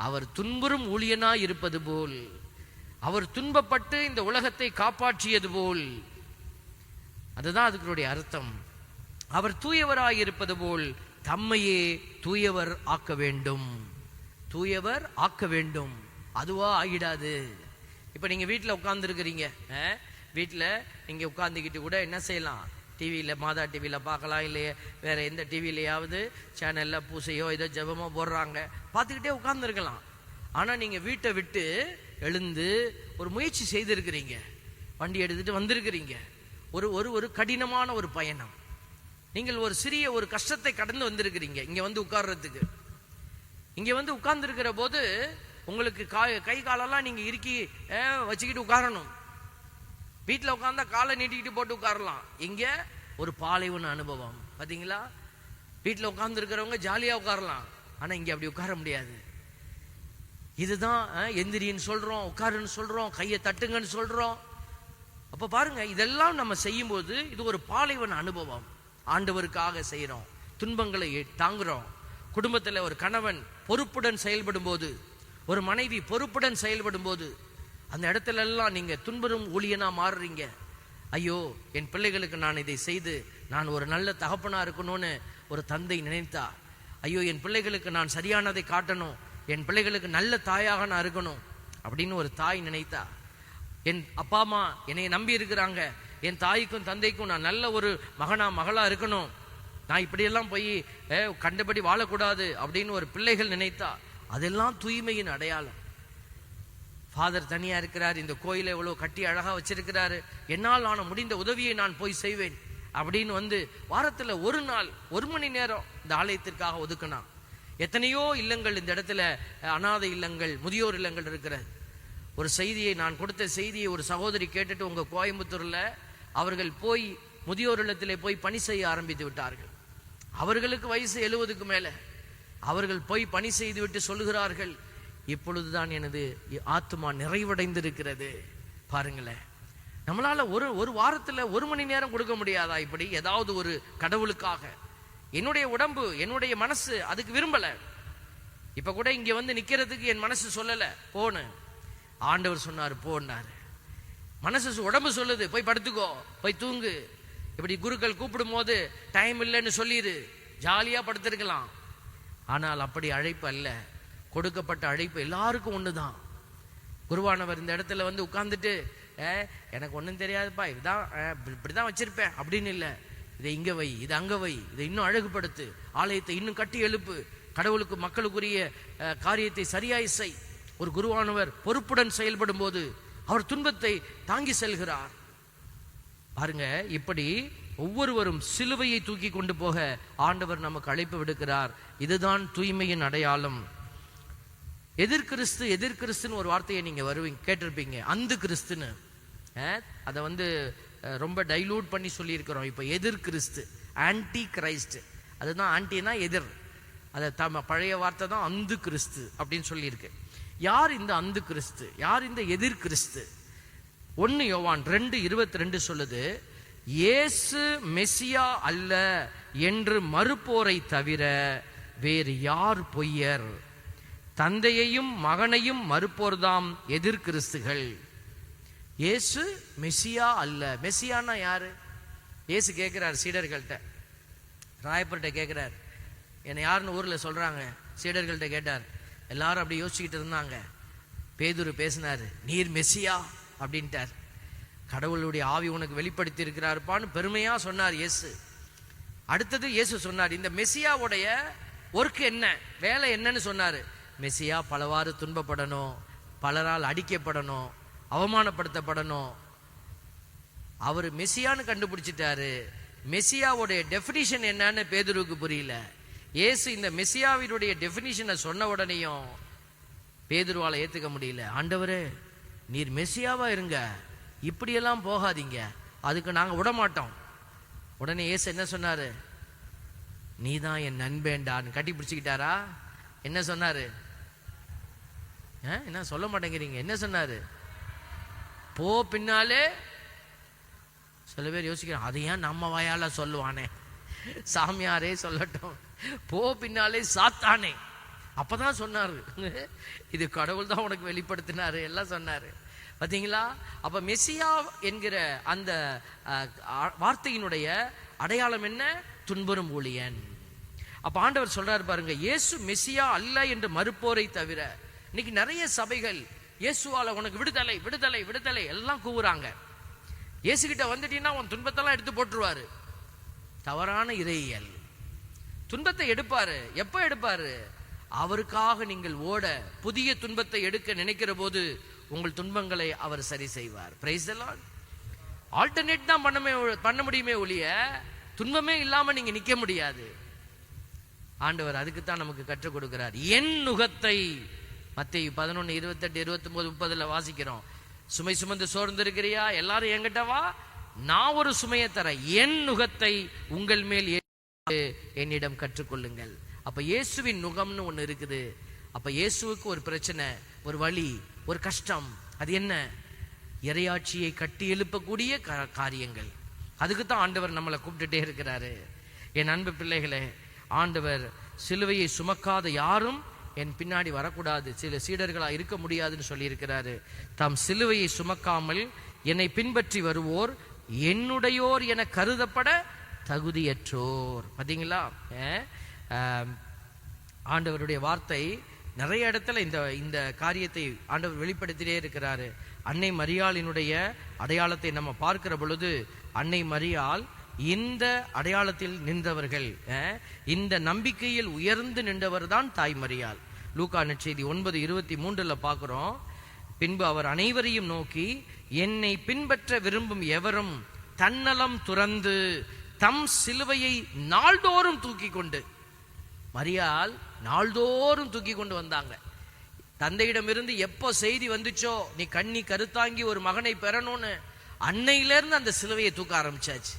அவர் துன்புறும் ஊழியனாய் இருப்பது போல், அவர் துன்பப்பட்டு இந்த உலகத்தை காப்பாற்றியது போல். அதுதான் அதுக்குடைய அர்த்தம். அவர் தூயவராயிருப்பது போல் தம்மையே தூயவர் ஆக்க வேண்டும். தூயவர் ஆக்க வேண்டும். அதுவா ஆகிடாது. இப்ப நீங்க வீட்டுல உட்கார்ந்து இருக்கிறீங்க, வீட்டுல நீங்க உட்கார்ந்துக்கிட்டு கூட என்ன செய்யலாம்? டிவியில, மாதா டிவியில பார்க்கலாம், இல்லையே வேற எந்த டிவிலையாவது சேனல்ல பூசையோ ஏதோ ஜெபமோ போடுறாங்க, பார்த்துக்கிட்டே உட்கார்ந்து இருக்கலாம். ஆனா நீங்க வீட்டை விட்டு எழுந்து ஒரு முயற்சி செய்திருக்கிறீங்க, வண்டி எடுத்துட்டு வந்திருக்கிறீங்க, ஒரு கடினமான ஒரு பயணம். நீங்கள் ஒரு சிறிய ஒரு கஷ்டத்தை கடந்து வந்திருக்கிறீங்க இங்க உட்கார்றதுக்கு. இங்க உட்கார்ந்து இருக்கிற போது உங்களுக்கு கை காலெல்லாம் நீங்க இறுக்கி வச்சுக்கிட்டு உட்காரணும். வீட்டுல உட்கார்ந்தா காலை நீட்டிக்கிட்டு போட்டு உட்காரலாம். இங்க ஒரு பாலைவன அனுபவம். பாத்தீங்களா? வீட்டுல உட்கார்ந்து இருக்கிறவங்க ஜாலியா உட்காரலாம், ஆனா இங்க அப்படி உட்கார முடியாது. இதுதான் எந்திரின்னு சொல்றோம், உட்காருன்னு சொல்றோம், கையை தட்டுங்கன்னு சொல்றோம். அப்ப பாருங்க, இதெல்லாம் நம்ம செய்யும் போது இது ஒரு பாலைவன அனுபவம். ஆண்டவருக்காக செய்யறோம், துன்பங்களை தாங்குறோம். குடும்பத்துல ஒரு கணவன் பொறுப்புடன் செயல்படும் போது, ஒரு மனைவி பொறுப்புடன் செயல்படும் போது, அந்த இடத்துல எல்லாம் நீங்க துன்புறும் ஊழியனா மாறுறீங்க. ஐயோ, என் பிள்ளைகளுக்கு நான் இதை செய்து நான் ஒரு நல்ல தகப்பனா இருக்கணும்னு ஒரு தந்தை நினைத்தா, ஐயோ என் பிள்ளைகளுக்கு நான் சரியானதை காட்டணும், என் பிள்ளைகளுக்கு நல்ல தாயாக நான் இருக்கணும் அப்படின்னு ஒரு தாய் நினைத்தா, என் அப்பா அம்மா என்னை நம்பி இருக்கிறாங்க, என் தாய்க்கும் தந்தைக்கும் நான் நல்ல ஒரு மகனா மகளா இருக்கணும், நான் இப்படியெல்லாம் போய் கண்டபடி வாழக்கூடாது அப்படின்னு ஒரு பிள்ளைகள் நினைத்தா, அதெல்லாம் தூய்மையின் அடையாளம். ஃபாதர் தனியா இருக்கிறார், இந்த கோயிலை எவ்வளவு கட்டி அழகா வச்சிருக்கிறாரு, என்னால் நான் முடிந்த உதவியை நான் போய் செய்வேன் அப்படின்னு வாரத்துல ஒரு நாள் 1 மணி நேரம் இந்த ஆலயத்திற்காக ஒதுக்கினா. எத்தனையோ இல்லங்கள் இந்த இடத்துல, அனாதை இல்லங்கள், முதியோர் இல்லங்கள் இருக்கிறது. ஒரு செய்தியை நான் கொடுத்த செய்தியை ஒரு சகோதரி கேட்டுட்டு உங்க கோயம்புத்தூர்ல அவர்கள் போய் முதியோர் இல்லத்திலே போய் பணி செய்ய ஆரம்பித்து விட்டார்கள். அவர்களுக்கு வயசு 70க்கு மேல. அவர்கள் போய் பணி செய்து விட்டு சொல்லுகிறார்கள், இப்பொழுதுதான் எனது ஆத்மா நிறைவடைந்திருக்கிறது. பாருங்களேன், நம்மளால ஒரு வாரத்துல 1 மணி நேரம் கொடுக்க முடியாதா? இப்படி ஏதாவது ஒரு கடவுளுக்காக. என்னுடைய உடம்பு, என்னுடைய மனசு அதுக்கு விரும்பல. இப்ப கூட இங்க நிக்கிறதுக்கு என் மனசு சொல்லல போன்னு. ஆண்டவர் சொன்னாரு போன்னாரு. மனசு உடம்பு சொல்லுது போய் படுத்துக்கோ, போய் தூங்கு. இப்படி குருக்கள் கூப்பிடும் போது டைம் இல்லைன்னு சொல்லிடு, ஜாலியா படுத்திருக்கலாம். ஆனால் அப்படி அழைப்பு அல்ல. கொடுக்கப்பட்ட அழைப்பு எல்லாருக்கும் ஒண்ணுதான். குருவானவர் இந்த இடத்துல உட்கார்ந்துட்டு எனக்கு ஒன்றும் தெரியாதுப்பா, இதுதான் இப்படிதான் வச்சிருப்பேன் அப்படின்னு இல்லை. இதை இங்க வை, இது அங்க வை, இதை இன்னும் அழகுபடுத்து, ஆலயத்தை இன்னும் கட்டி எழுப்பு, கடவுளுக்கு மக்களுக்குரிய காரியத்தை சரியாய் செய். ஒரு குருவானவர் பொறுப்புடன் செயல்படும் போது அவர் துன்பத்தை தாங்கி செல்கிறார். பாருங்க, இப்படி ஒவ்வொருவரும் சிலுவையை தூக்கி கொண்டு போக ஆண்டவர் நமக்கு அழைப்பு விடுக்கிறார். இதுதான் தூய்மையின் அடையாளம். எதிர்கிறிஸ்து எதிர்கிறிஸ்துன்னு ஒரு வார்த்தையை நீங்க கேட்டிருப்பீங்க, அந்த கிறிஸ்துன்னு. அதை ரொம்ப டைலூட் பண்ணி சொல்லியிருக்கிறோம். இப்போ எதிர்கிறிஸ்து, ஆன்டி கிரைஸ்ட். அதுதான் ஆன்டினா எதிர், அதை பழைய வார்த்தை தான் அந்த கிறிஸ்து அப்படின்னு சொல்லியிருக்கு. யார் இந்த அந்த கிறிஸ்து, யார் இந்த எதிர் கிறிஸ்து? 1 யோவான் 2:22 சொல்லுது, இயேசு மெசியா அல்ல என்று மறுப்போரை தவிர வேறு யார் பொய்யர்? தந்தையையும் மகனையும் மறுப்போர்தாம் எதிர் கிறிஸ்துகள். இயேசு மெசியா அல்ல. மெசியானா யாரு? இயேசு கேட்கிறார் சீடர்கள்ட்ட, ராயப்பர்கிட்ட கேட்கிறார், என்னை யாருன்னு ஊர்ல சொல்றாங்க. சீடர்கள்ட்ட கேட்டார். எல்லாரும் அப்படி யோசிச்சுக்கிட்டு இருந்தாங்க. பேதுரு பேசினாரு, நீர் மெசியா அப்படின்ட்டார். கடவுளுடைய ஆவி உனக்கு வெளிப்படுத்தி இருக்கிறாருப்பான்னு பெருமையா சொன்னார் இயேசு. அடுத்தது இயேசு சொன்னார், இந்த மெசியாவுடைய ஒர்க் என்ன, வேலை என்னன்னு சொன்னாரு. மெசியா பலவாறு துன்பப்படணும், பலரால் அடிக்கப்படணும், அவமானப்படுத்தப்படணும். அவர் மெசியான்னு கண்டுபிடிச்சிட்டாரு. மெசியாவுடைய டெஃபினிஷன் என்னன்னு பேதுருவுக்கு புரியல. இயேசு இந்த மெசியாவினுடைய டெஃபினிஷனை சொன்ன உடனேயும் பேதுருவால ஏத்துக்க முடியல. ஆண்டவரே, நீர் மெசியாவா இருங்க, இப்படியெல்லாம் போகாதீங்க, அதுக்கு நாங்க விட மாட்டோம். உடனே இயேசு என்ன சொன்னாரு? நீதான் என் நண்பேண்டான்னு கட்டி பிடிச்சுக்கிட்டாரா? என்ன சொன்னாரு? என்ன சொல்ல மாட்டேங்கிறீங்க? என்ன சொன்னாரு? போ பின்னாலே. சில பேர் யோசிக்கிறான், அதை ஏன் நம்ம வாயால சொல்லுவானே, சாமியாரே சொல்லட்டும், போ பின்னாலே சாத்தானே. அப்பதான் சொன்னாரு, இது கடவுள் தான் உனக்கு வெளிப்படுத்தினாரு, எல்லாம் சொன்னாரு. பாத்தீங்களா? அப்ப மெசியா என்கிற அந்த வார்த்தையினுடைய அடையாளம் என்ன? துன்புறும் ஊழியன். அப்ப ஆண்டவர் சொல்றாரு பாருங்க, இயேசு மெசியா அல்ல என்று மறுப்போரை தவிர. இன்னைக்கு நிறைய சபைகள் இயேசுவால உனக்கு விடுதலை விடுதலை விடுதலை எல்லாம் கூவுறாங்க. இயேசுகிட்ட வந்துட்டீங்கன்னா உன் துன்பத்தெல்லாம் எடுத்து போட்டுருவாரு. தவறான இறையியல். துன்பத்தை எடுப்பாரு. எப்ப எடுப்பாரு? அவருக்காக நீங்கள் ஓட, புதிய துன்பத்தை எடுக்க நினைக்கிற போது உங்கள் துன்பங்களை அவர் சரி செய்வார். Praise the Lord. ஆல்டர்னேட் தான் பண்ண முடியுமே ஒழிய துன்பமே இல்லாம நீங்க நிக்க முடியாது. ஆண்டவர் அதுக்குத்தான் நமக்கு கற்றுக் கொடுக்கிறார். என் நுகத்தை, மத்தேயு 11:28-29-30 வாசிக்கிறோம். சுமை சுமந்து சோர்ந்து இருக்கிறியா? எல்லாரும் என்கிட்ட வா, நான் ஒரு சுமையை தரேன். என் நுகத்தை உங்கள் மேல் என்னிடம் கற்றுக்கொள்ளுங்கள். அப்ப இயேசுவின் நுகம்னு ஒண்ணு இருக்குது. அப்ப இயேசுவுக்கு ஒரு பிரச்சனை, ஒரு வலி, ஒரு கஷ்டம். அது என்ன? இறையாட்சியை கட்டி எழுப்பக்கூடிய காரியங்கள். அதுக்குத்தான் ஆண்டவர் நம்மளை கூப்பிட்டுட்டே இருக்கிறாரு. என் அன்பு பிள்ளைகளே, ஆண்டவர் சிலுவையை சுமக்காத யாரும் என் பின்னாடி வரக்கூடாது, சில சீடர்களா இருக்க முடியாதுன்னு சொல்லி இருக்கிறாரு. தாம் சிலுவையை சுமக்காமல் என்னை பின்பற்றி வருவோர் என்னுடையோர் என கருதப்பட தகுதியற்றோர். பாத்தீங்களா? ஆண்டவருடைய வார்த்தை நிறைய இடத்துல இந்த காரியத்தை ஆண்டவர் வெளிப்படுத்திட்டே இருக்கிறாரு. அன்னை மரியாளினுடைய அடையாளத்தை நம்ம பார்க்கிற பொழுது, அன்னை மரியாள் இந்த அடையாளத்தில் நின்றவர்கள், இந்த நம்பிக்கையில் உயர்ந்து நின்றவர் தான் தாய் மரியாள். லூக்கா நற்செய்தி 9:23 பார்க்கிறோம். பின்பு அவர் அனைவரையும் நோக்கி, என்னை பின்பற்ற விரும்பும் எவரும் தன்னலம் துறந்து தம் சிலுவையை நாள்தோறும் தூக்கி கொண்டு. மரியாள் நாள்தோறும் தூக்கி கொண்டு வந்தாங்க. தந்தையிடமிருந்து எப்போ செய்தி வந்துச்சோ நீ கண்ணி கருத்தாங்கி ஒரு மகனை பெறணும்னு, அன்னையிலிருந்து அந்த சிலுவையை தூக்க ஆரம்பிச்சாச்சு.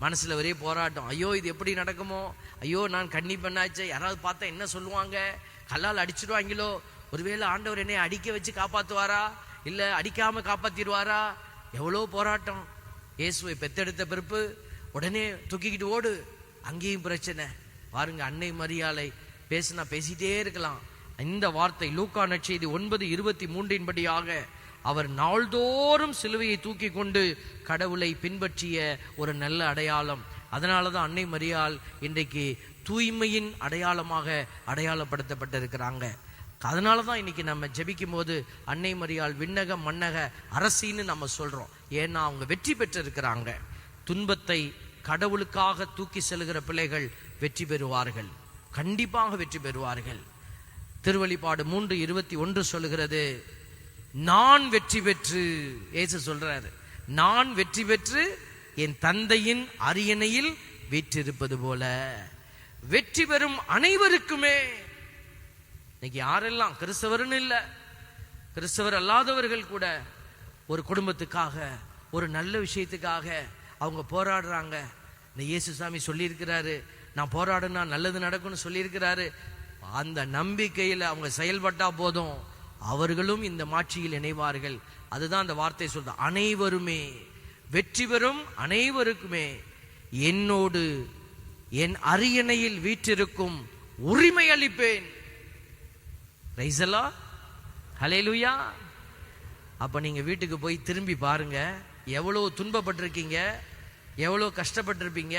மனசுல ஒரே போராட்டம். ஐயோ, இது எப்படி நடக்குமோ, ஐயோ நான் கண்ணி பண்ணாச்சு, யாராவது பார்த்தா என்ன சொல்லுவாங்க, கல்லால் அடிச்சிடுவாங்களோ, ஒருவேளை ஆண்டவர் என்னை அடிக்க வச்சு காப்பாத்துவாரா, இல்ல அடிக்காம காப்பாத்திடுவாரா? எவ்வளோ போராட்டம். இயேசுவை பெத்தெடுத்த பிறப்பு உடனே தூக்கிக்கிட்டு ஓடு, அங்கேயும் பிரச்சனை. பாருங்க, அன்னை மரியாளை பேசினா பேசிட்டே இருக்கலாம். இந்த வார்த்தை லூக்கா நற்செய்தி 9:23 படியாக அவர் நாள்தோறும் சிலுவையை தூக்கி கொண்டு கடவுளை பின்பற்றிய ஒரு நல்ல அடையாளம். அதனாலதான் அன்னை மரியாள் இன்றைக்கு தூய்மையின் அடையாளமாக அடையாளப்படுத்தப்பட்டிருக்கிறாங்க. அதனாலதான் இன்னைக்கு நம்ம ஜெபிக்கும் போது அன்னை மரியாள் விண்ணக மன்னக அரசின்னு நம்ம சொல்றோம். ஏன்னா அவங்க வெற்றி பெற்றிருக்கிறாங்க. துன்பத்தை கடவுளுக்காக தூக்கி செல்கிற பிள்ளைகள் வெற்றி பெறுவார்கள், கண்டிப்பாக வெற்றி பெறுவார்கள். திருவெளிப்பாடு 3:21 சொல்லுகிறது, நான் வெற்றி பெற்று, இயேசு சொல்றாரு, நான் வெற்றி பெற்று என் தந்தையின் அரியணையில் வீற்றிருப்பது போல. வெற்றி பெறும் அனைவருக்குமே, இன்னைக்கு யாரெல்லாம் கிறிஸ்தவர்னு இல்ல, கிறிஸ்தவர் அல்லாதவர்கள் கூட ஒரு குடும்பத்துக்காக, ஒரு நல்ல விஷயத்துக்காக அவங்க போராடுறாங்க. இந்த இயேசுசாமி சொல்லியிருக்கிறாரு, நான் போராடுனா நல்லது நடக்கும்னு சொல்லியிருக்கிறாரு. அந்த நம்பிக்கையில் அவங்க செயல்பட்டா போதும், அவர்களும் இந்த மாட்சியில் இணைவார்கள். அதுதான் அந்த வார்த்தை சொல்ற, அனைவருமே, வெற்றி பெறும் அனைவருக்குமே என்னோடு என் அரியணையில் வீற்றிருக்கும் உரிமை அளிப்பேன். பிரைஸ் தி லார்ட், ஹல்லேலூயா. அப்ப நீங்க வீட்டுக்கு போய் திரும்பி பாருங்க, எவ்வளவு துன்பப்பட்டிருக்கீங்க, எவ்வளவு கஷ்டப்பட்டிருப்பீங்க.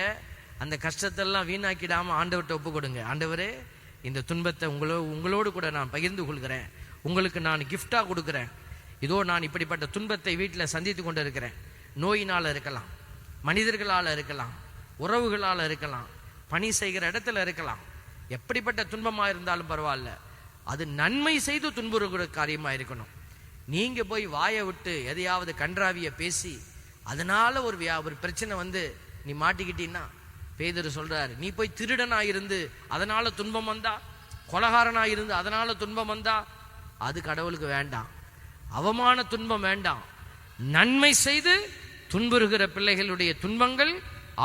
அந்த கஷ்டத்தெல்லாம் வீணாக்கிடாம ஆண்டவர்கிட்ட ஒப்பு கொடுங்க. ஆண்டவரே, இந்த துன்பத்தை உங்களோடு கூட நான் பகிர்ந்து கொள்கிறேன், உங்களுக்கு நான் கிஃப்டா கொடுக்கிறேன். இதோ நான் இப்படிப்பட்ட துன்பத்தை வீட்டில் சந்தித்து கொண்டு இருக்கிறேன். நோயினால் இருக்கலாம், மனிதர்களால் இருக்கலாம், உறவுகளால் இருக்கலாம், பணி செய்கிற இடத்துல இருக்கலாம். எப்படிப்பட்ட துன்பமாக இருந்தாலும் பரவாயில்ல, அது நன்மை செய்து துன்புறுகிற காரியமாக இருக்கணும். நீங்க போய் வாயை விட்டு எதையாவது கன்றாவிய பேசி அதனால ஒரு பிரச்சனை வந்து நீ மாட்டிக்கிட்டீன்னா, பேதுரு சொல்றாரு, நீ போய் திருடனா இருந்து அதனால துன்பம் வந்தா, கொலகாரனா இருந்து அதனால துன்பம் வந்தா, அது கடவுளுக்கு வேண்டாம். அவமான துன்பம் வேண்டாம். நன்மை செய்து துன்புறுகிற பிள்ளைகளுடைய துன்பங்கள்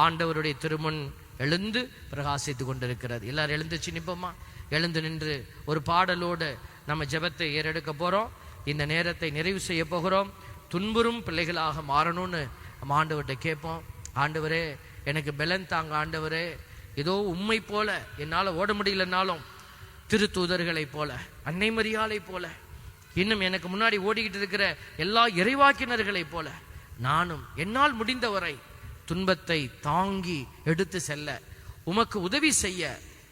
ஆண்டவருடைய திருமுன் எழுந்து பிரகாசித்து கொண்டிருக்கிறது. எல்லாரும் எழுந்துச்சு நிற்போமா? எழுந்து நின்று ஒரு பாடலோடு நம்ம ஜெபத்தை ஏறெடுக்க போறோம். இந்த நேரத்தை நிறைவு செய்ய போகிறோம். துன்புறும் பிள்ளைகளாக மாறணும்னு நம்ம ஆண்டவர்கிட்ட கேட்போம். ஆண்டவரே, எனக்கு பலன் தாங்க ஆண்டவரே. ஏதோ உம்மை போல என்னால் ஓட முடியலனாலும் திருத்தூதர்களை போல, அன்னை மரியாளை போல, இன்னும் எனக்கு முன்னாடி ஓடிக்கிட்டு இருக்கிற எல்லா இறைவாக்கினர்களை போல நானும் என்னால் முடிந்தவரை துன்பத்தை தாங்கி எடுத்து செல்ல உமக்கு உதவி செய்ய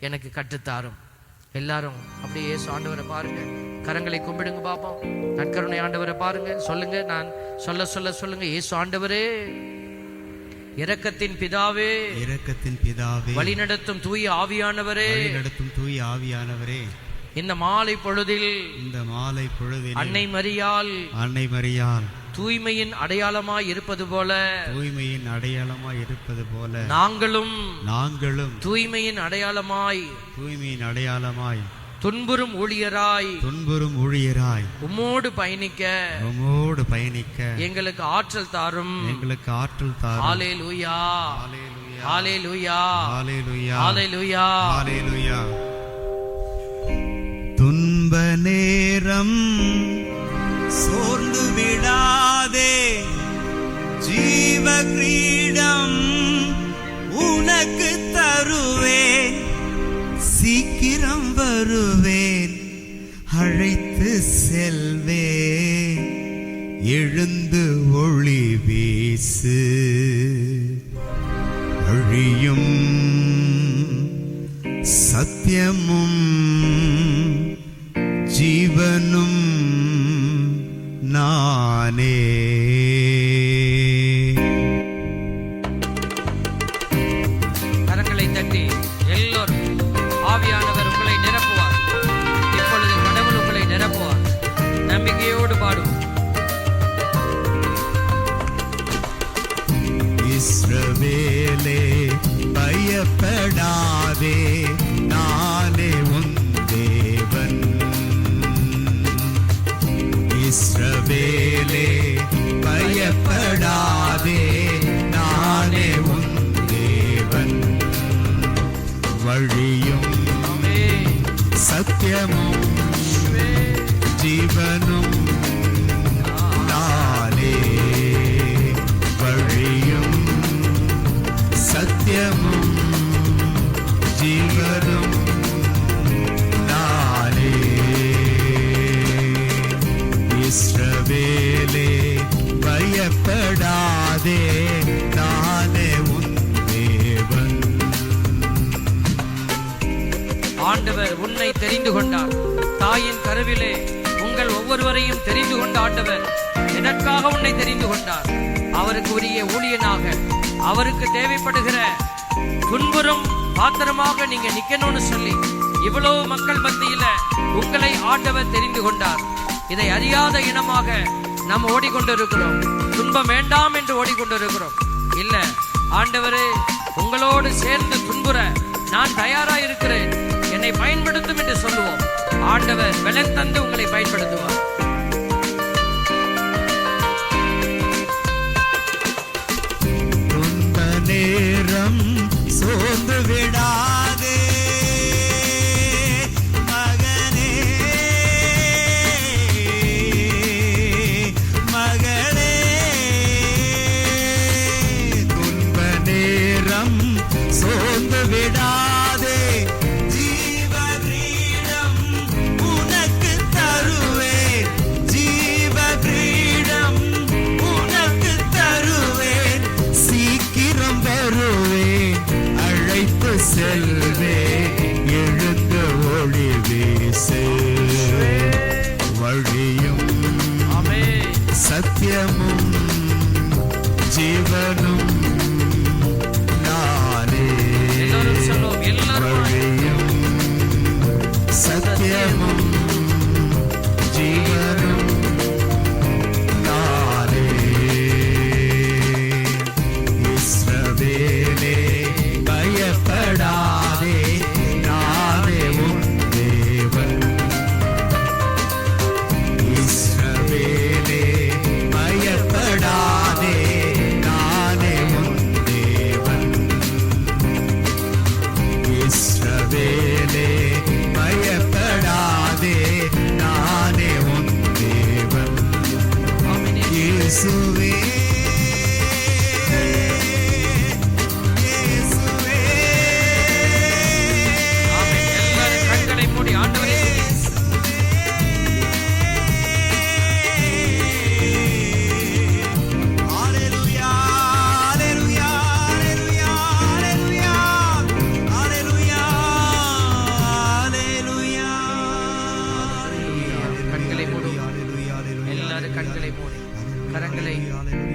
எனக்கு கற்றுத்தாரும். எல்லாரும் அப்படியே இயேசு ஆண்டவரை பாருங்க, கரங்களை கும்பிடுங்க பாப்போம். நற்கருணை ஆண்டவரை பாருங்க, சொல்லுங்க, நான் சொல்லுங்க, இயேசு ஆண்டவரே, இரக்கத்தின் பிதாவே, இரக்கத்தின் பிதாவே, வழிநடத்தும் தூய ஆவியானவரே, வழிநடத்தும் தூய ஆவியானவரே, இந்த மாலை பொழுதில் அன்னை மரியாள் தூய்மையின் அடையாளமாய் இருப்பது போல நாங்களும் தூய்மையின் அடையாளமாய் துன்புறும் ஊழியராய் உம்மோடு பயணிக்க எங்களுக்கு ஆற்றல் தாரும். ஹல்லேலூயா, ஹல்லேலூயா, ஹல்லேலூயா, ஹல்லேலூயா. துன்ப நேரம் சோர்ந்து விடாதே, ஜீவ கிரீடம் உனக்கு தருவேன், சீக்கிரம் வருவேன், அழைத்து செல்வேன், எழுந்து ஒளி வீசு, வழியும் சத்தியமும் ஜீவனும் நானே. கரங்களை தட்டி எல்லோரும், ஆவியானவர் உங்களை நிரப்புவார். இப்பொழுது கடவுள் உங்களை நிரப்புவார். நம்பிக்கையோடு பாடுவோம். இஸ்ரவேலே, பயப்படாதே, நானே உன் தேவன். இஸ்ரவேலே, பயப்படாதே, நானே உன் தேவன். வழியும் சத்தியமும் ஜீவனும் நானே. வழியும் சத்தியமும் ஜீவனும் நானே. இஸ்ரவேலே, பயப்படாதே, நானே உன் தேவன். ஆண்டவர் உன்னை தெரிந்து கொண்டார். தாயின் கருவிலே உங்கள் ஒவ்வொருவரையும் தெரிந்து கொண்ட ஆண்டவர் எதற்காக உன்னை தெரிந்து கொண்டார்? அவருக்கு உரிய ஊழியனாக, அவருக்கு தேவைப்படுகிற துன்புறும் பாத்திரமாக நீங்க நிக்கணும்னு சொல்லி இவ்வளவு மக்கள் மத்தியில உங்களை ஆண்டவர் தெரிந்து கொண்டார். இதை அறியாத இனமாக நாம் ஓடிக்கொண்டிருக்கிறோம். துன்பம் வேண்டாம் என்று ஓடிக்கொண்டிருக்கிறோம். இல்ல ஆண்டவரே, உங்களோடு சேர்ந்து துன்புற நான் தயாரா இருக்கிறேன், என்னை பயன்படுத்தும் என்று சொல்லுவோம். ஆண்டவர் பலன் தந்து உங்களை பயன்படுத்துவார். நேரம் சோர்ந்து விடாதே மகனே, மகளே. துன்ப நேரம் சோர்ந்து விடாதே, ஜீவ கிரீடம் உனக்கு தருவேன், ஜீவ கிரீடம் உனக்கு தருவேன், சீக்கிரம் வருவேன், அழைத்து செல்வேன், எழுந்து ஒளி வீசு. வழியும் சத்தியமும் ஜீவனும் நானே. வழியும் சத்தியமும் ஜீவனும் நானே. இஸ்ரவேலே பயப்படாதே, நானே உன் தேவன். இஸ்ரவேலே பயப்படாதே, நானே உன் தேவன். இஸ்ரவேலே பயப்படாதே, நானே உன் தேவன். இயேசுவே, கண்களை மூடி ஆண்டவரே கண்களை மூடி, எல்லாரும் கண்களை மூடி கரங்களை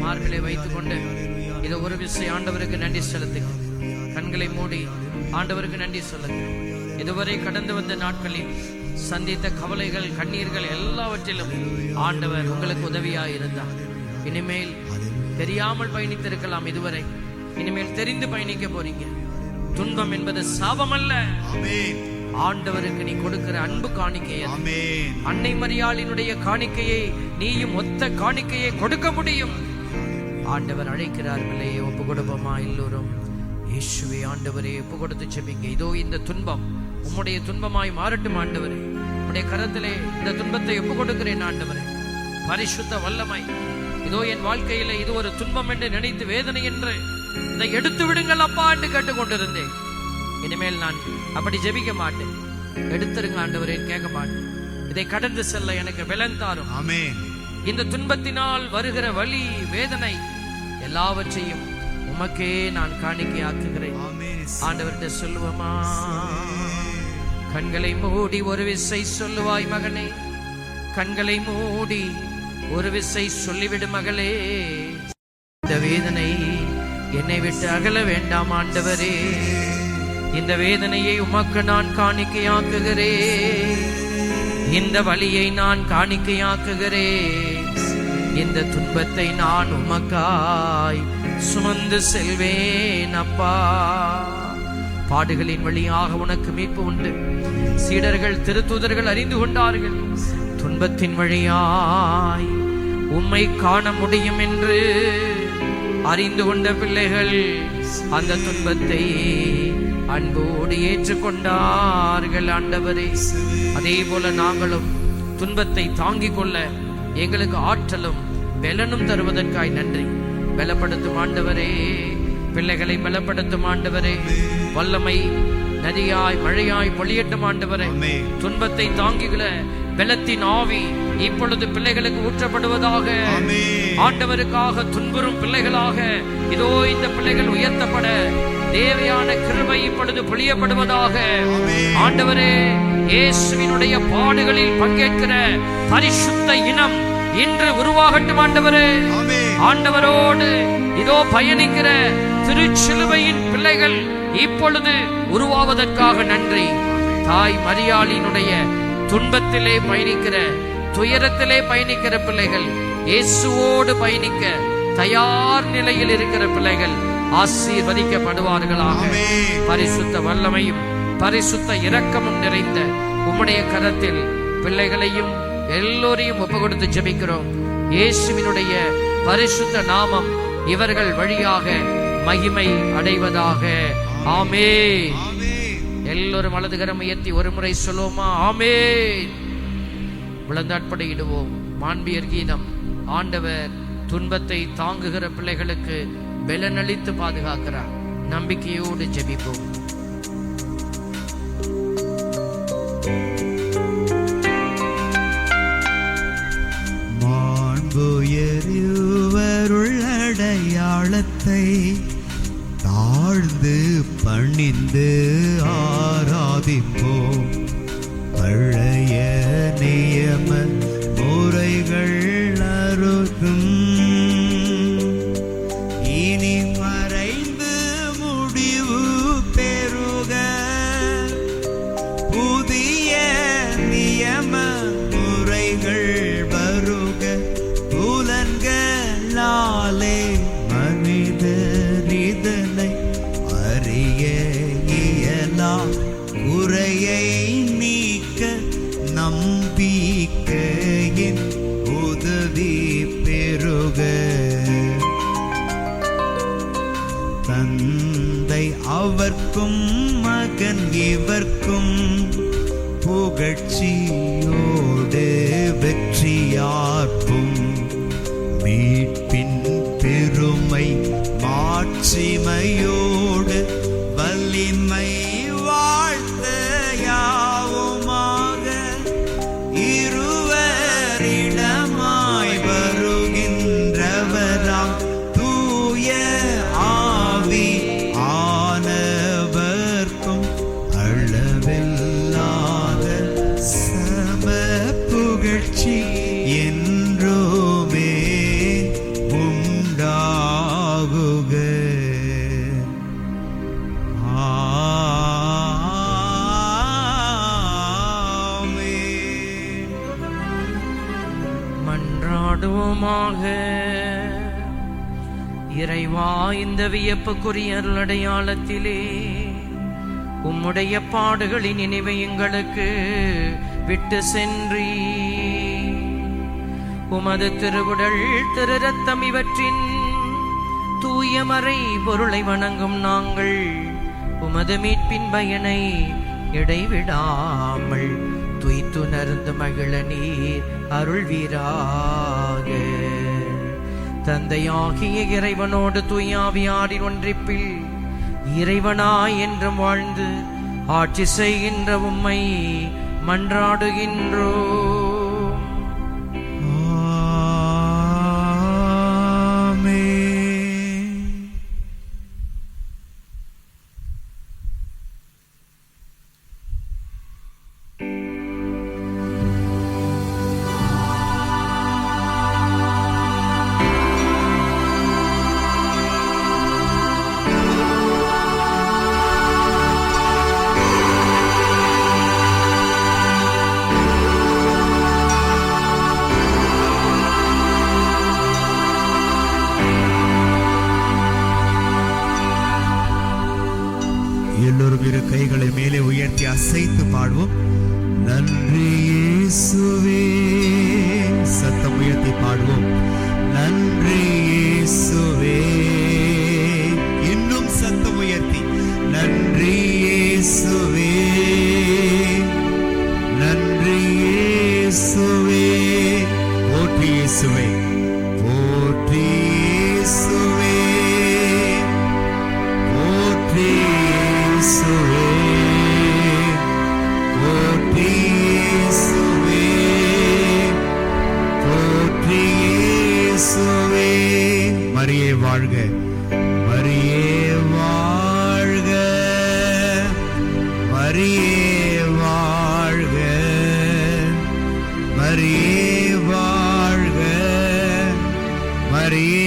மார்களை வைத்துக் கொண்டு இதை ஒரு விஷயம் ஆண்டவருக்கு நன்றி செலுத்துங்க. கண்களை மூடி ஆண்டவருக்கு நன்றி சொல்லுங்க. இதுவரை கடந்து வந்த நாட்களில் சந்தித்த கவலைகள், கண்ணீர்கள் எல்லாவற்றிலும் ஆண்டவர் உங்களுக்கு உதவியாக இருந்தார். இனிமேல் தெரியாமல் பயணித்திருக்கலாம், இதுவரை இனிமேல் தெரிந்து பயணிக்க போறீங்க. துன்பம் என்பது சாபம் அல்ல, ஆண்டவருக்கு நீ கொடுக்கிற அன்பு காணிக்கை. அன்னை மரியாளினுடைய காணிக்கையை நீயும் ஒத்த காணிக்கையை கொடுக்க முடியும். ஆண்டவர் அழைக்கிறார். பிள்ளையை ஒப்பு கொடுப்போமா எல்லோரும்? இயேசுவே, ஆண்டவரே ஒப்பு கொடுத்து செபிங்க. இதோ இந்த துன்பம் உம்முடைய துன்பமாய் மாறட்டும் ஆண்டவரே. உம்முடைய கரத்திலே இந்த துன்பத்தை ஒப்பு கொடுக்கிறேன் ஆண்டவரே. பரிசுத்த வல்லமை, இதோ என் வாழ்க்கையில இது ஒரு துன்பம் என்று நினைத்து வேதனை என்று இதை எடுத்து விடுங்கள் அப்பா என்று கேட்டுக்கொண்டிருந்தேன். இனிமேல் நான் அப்படி ஜெபிக்க மாட்டேன். எடுத்துருங்க ஆண்டவரே, கேட்க மாட்டேன். இதை கடந்து செல்ல எனக்கு பலன் தாரும். இந்த துன்பத்தினால் வருகிற வலி, வேதனை எல்லாவற்றையும் உமக்கே நான் காணிக்கையாக்குகிறேன். ஆண்டவர்கிட்ட சொல்லுவோமா? கண்களை மூடி ஒரு விசை சொல்லுவாய் மகனே, கண்களை மூடி ஒரு விசை சொல்லிவிடு மகளே. இந்த வேதனை என்னை விட்டு அகல வேண்டாம் ஆண்டவரே. இந்த வேதனையை உமக்கு நான் காணிக்கையாக்குகிறேன். இந்த வலியை நான் காணிக்கையாக்குகிறேன். இந்த துன்பத்தை நான் உமக்காய் சுமந்து செல்வேன் அப்பா. பாடுகளின் வழியாக உனக்கு மீட்பு உண்டு. சீடர்கள், திருத்தூதர்கள் அறிந்து கொண்டார்கள். துன்பத்தின் வழியாய் உம்மை காண முடியும் என்று அறிந்து கொண்ட பிள்ளைகள் அந்த துன்பத்தை அன்போடு ஏற்றுக்கொண்டார்கள் ஆண்டவரே. அதே போல நாங்களும் துன்பத்தை தாங்கிக் கொள்ள எங்களுக்கு ஆற்றலும் பலனும் தருவதற்காய் நன்றி. பலப்படுத்தும் ஆண்டவரே, பிள்ளைகளை பலப்படுத்தும் ஆண்டவரே. வல்லமை நதியாய் மழையாய் பொழியட்டும் ஆண்டவரே. துன்பத்தை தாங்கிகள பலத்தின் ஆவி இப்பொழுது பிள்ளைகளுக்கு ஊற்றப்படுவதாக. ஆண்டவருக்காக துன்புறும் பிள்ளைகளாக இதோ இந்த பிள்ளைகள் உயர்த்தப்பட தேவையான கிருபை இப்பொழுது பொழியப்படுவதாக. ஆண்டவரே, இயேசுவினுடைய பாடுகளில் பங்கேற்கிற பரிசுத்த இனம் இன்று உருவாகட்டும் ஆண்டவரே. ஆண்டவரோடு இதோ பயணிக்கிற திருச்சிலுவையின் பிள்ளைகள் இப்பொழுது உருவாவதற்காக நன்றி. தாய் மரியாளினுடைய துன்பத்திலே பயணிக்கிற, துயரத்திலே பயணிக்கிற பிள்ளைகள் இயேசுவோடு பயணிக்க தயார் நிலையில் இருக்கிற பிள்ளைகள் ஆசீர்வதிக்கப்படுவார்களாக. பரிசுத்த வல்லமையும் பரிசுத்த இரக்கமும் நிறைந்த உம்முடைய கரத்தில் பிள்ளைகளையும் எல்லோரையும் ஒப்பு கொடுத்து ஜெபிக்கிறோம். இயேசுவினுடைய பரிசுத்த நாமம் இவர்கள் வழியாக மகிமை அடைவதாக. ஆமென். எல்லோரும் வலதுகரம் உயர்த்தி ஒரு முறை சொல்லுவோமா? ஆமென். விழுந்தாட்படையிடுவோம். மாண்பியர் கீதம். ஆண்டவர் துன்பத்தை தாங்குகிற பிள்ளைகளுக்கு பலனளித்து பாதுகாக்கிறார். நம்பிக்கையோடு ஜெபிப்போம். மாண்புயருள்ளடையாளத்தை தாழ்ந்து பணிந்து ஆராதிப்போம். பழைய நியம முறைகள் அறுக்கும் இனி மறைந்து முடிவு பெறுக. புதிய நியம முறைகள் வருக. புலன்களாலே மனிதர் இதனை அறிய இயலா. குறையை நீக்க நம்பிக்கையின் உதவி பெறுக. தந்தை அவர்க்கும் மகன் இவர்க்கும் புகழ்ச்சியோடு வெற்றியார்க்கும். மீட்பின் பெருமை மாட்சிமையோடு வலிமை வாழ்த்த யாவுமாக. இருவரிடமாய் வருகின்றவராம் தூய ஆவி ஆனவர்க்கும் அளவில்லாத சம புகழ்ச்சி என்றுமே உண்டாகுக. மன்றாடுவோமாக. இறைவா, இந்த வியப்புக்குரிய அருளடையாளத்திலே உம்முடைய பாடுகளின் நினைவை எங்களுக்கு விட்டு சென்றி உமது திருவுடல் திரு ரத்தம் இவற்றின் தூயமறை பொருளை வணங்கும் நாங்கள் உமது மீட்பின் பயனை இடைவிடாமல் துய்த்துணர்ந்து மகிழ நீர் அருள்வீராக. தந்தையாகிய இறைவனோடு தூயாவியாரின் ஒன்றிப்பில் இறைவனாய் என்றும் வாழ்ந்து ஆட்சி செய்கின்ற உம்மை மன்றாடுகின்றோம். எல்லோரும் இரு கைகளை மேலே உயர்த்தி அசைத்து பாடுவோம். நன்றி இயேசுவே. சத்தம் உயர்த்தி பாடுவோம். நன்றி இயேசுவே. இன்னும் சத்தம் உயர்த்தி நன்றி இயேசுவே. நன்றி இயேசுவே. போற்றி இயேசுவே. போற்றி இயேசுவே. போற்றி இயேசுவே. போற்றி இயேசுவே. போற்றி இயேசுவே. மரியே வாழ்க. மரியே வாழ்க. மரியே வாழ்க. மரியே வாழ்க. மரியே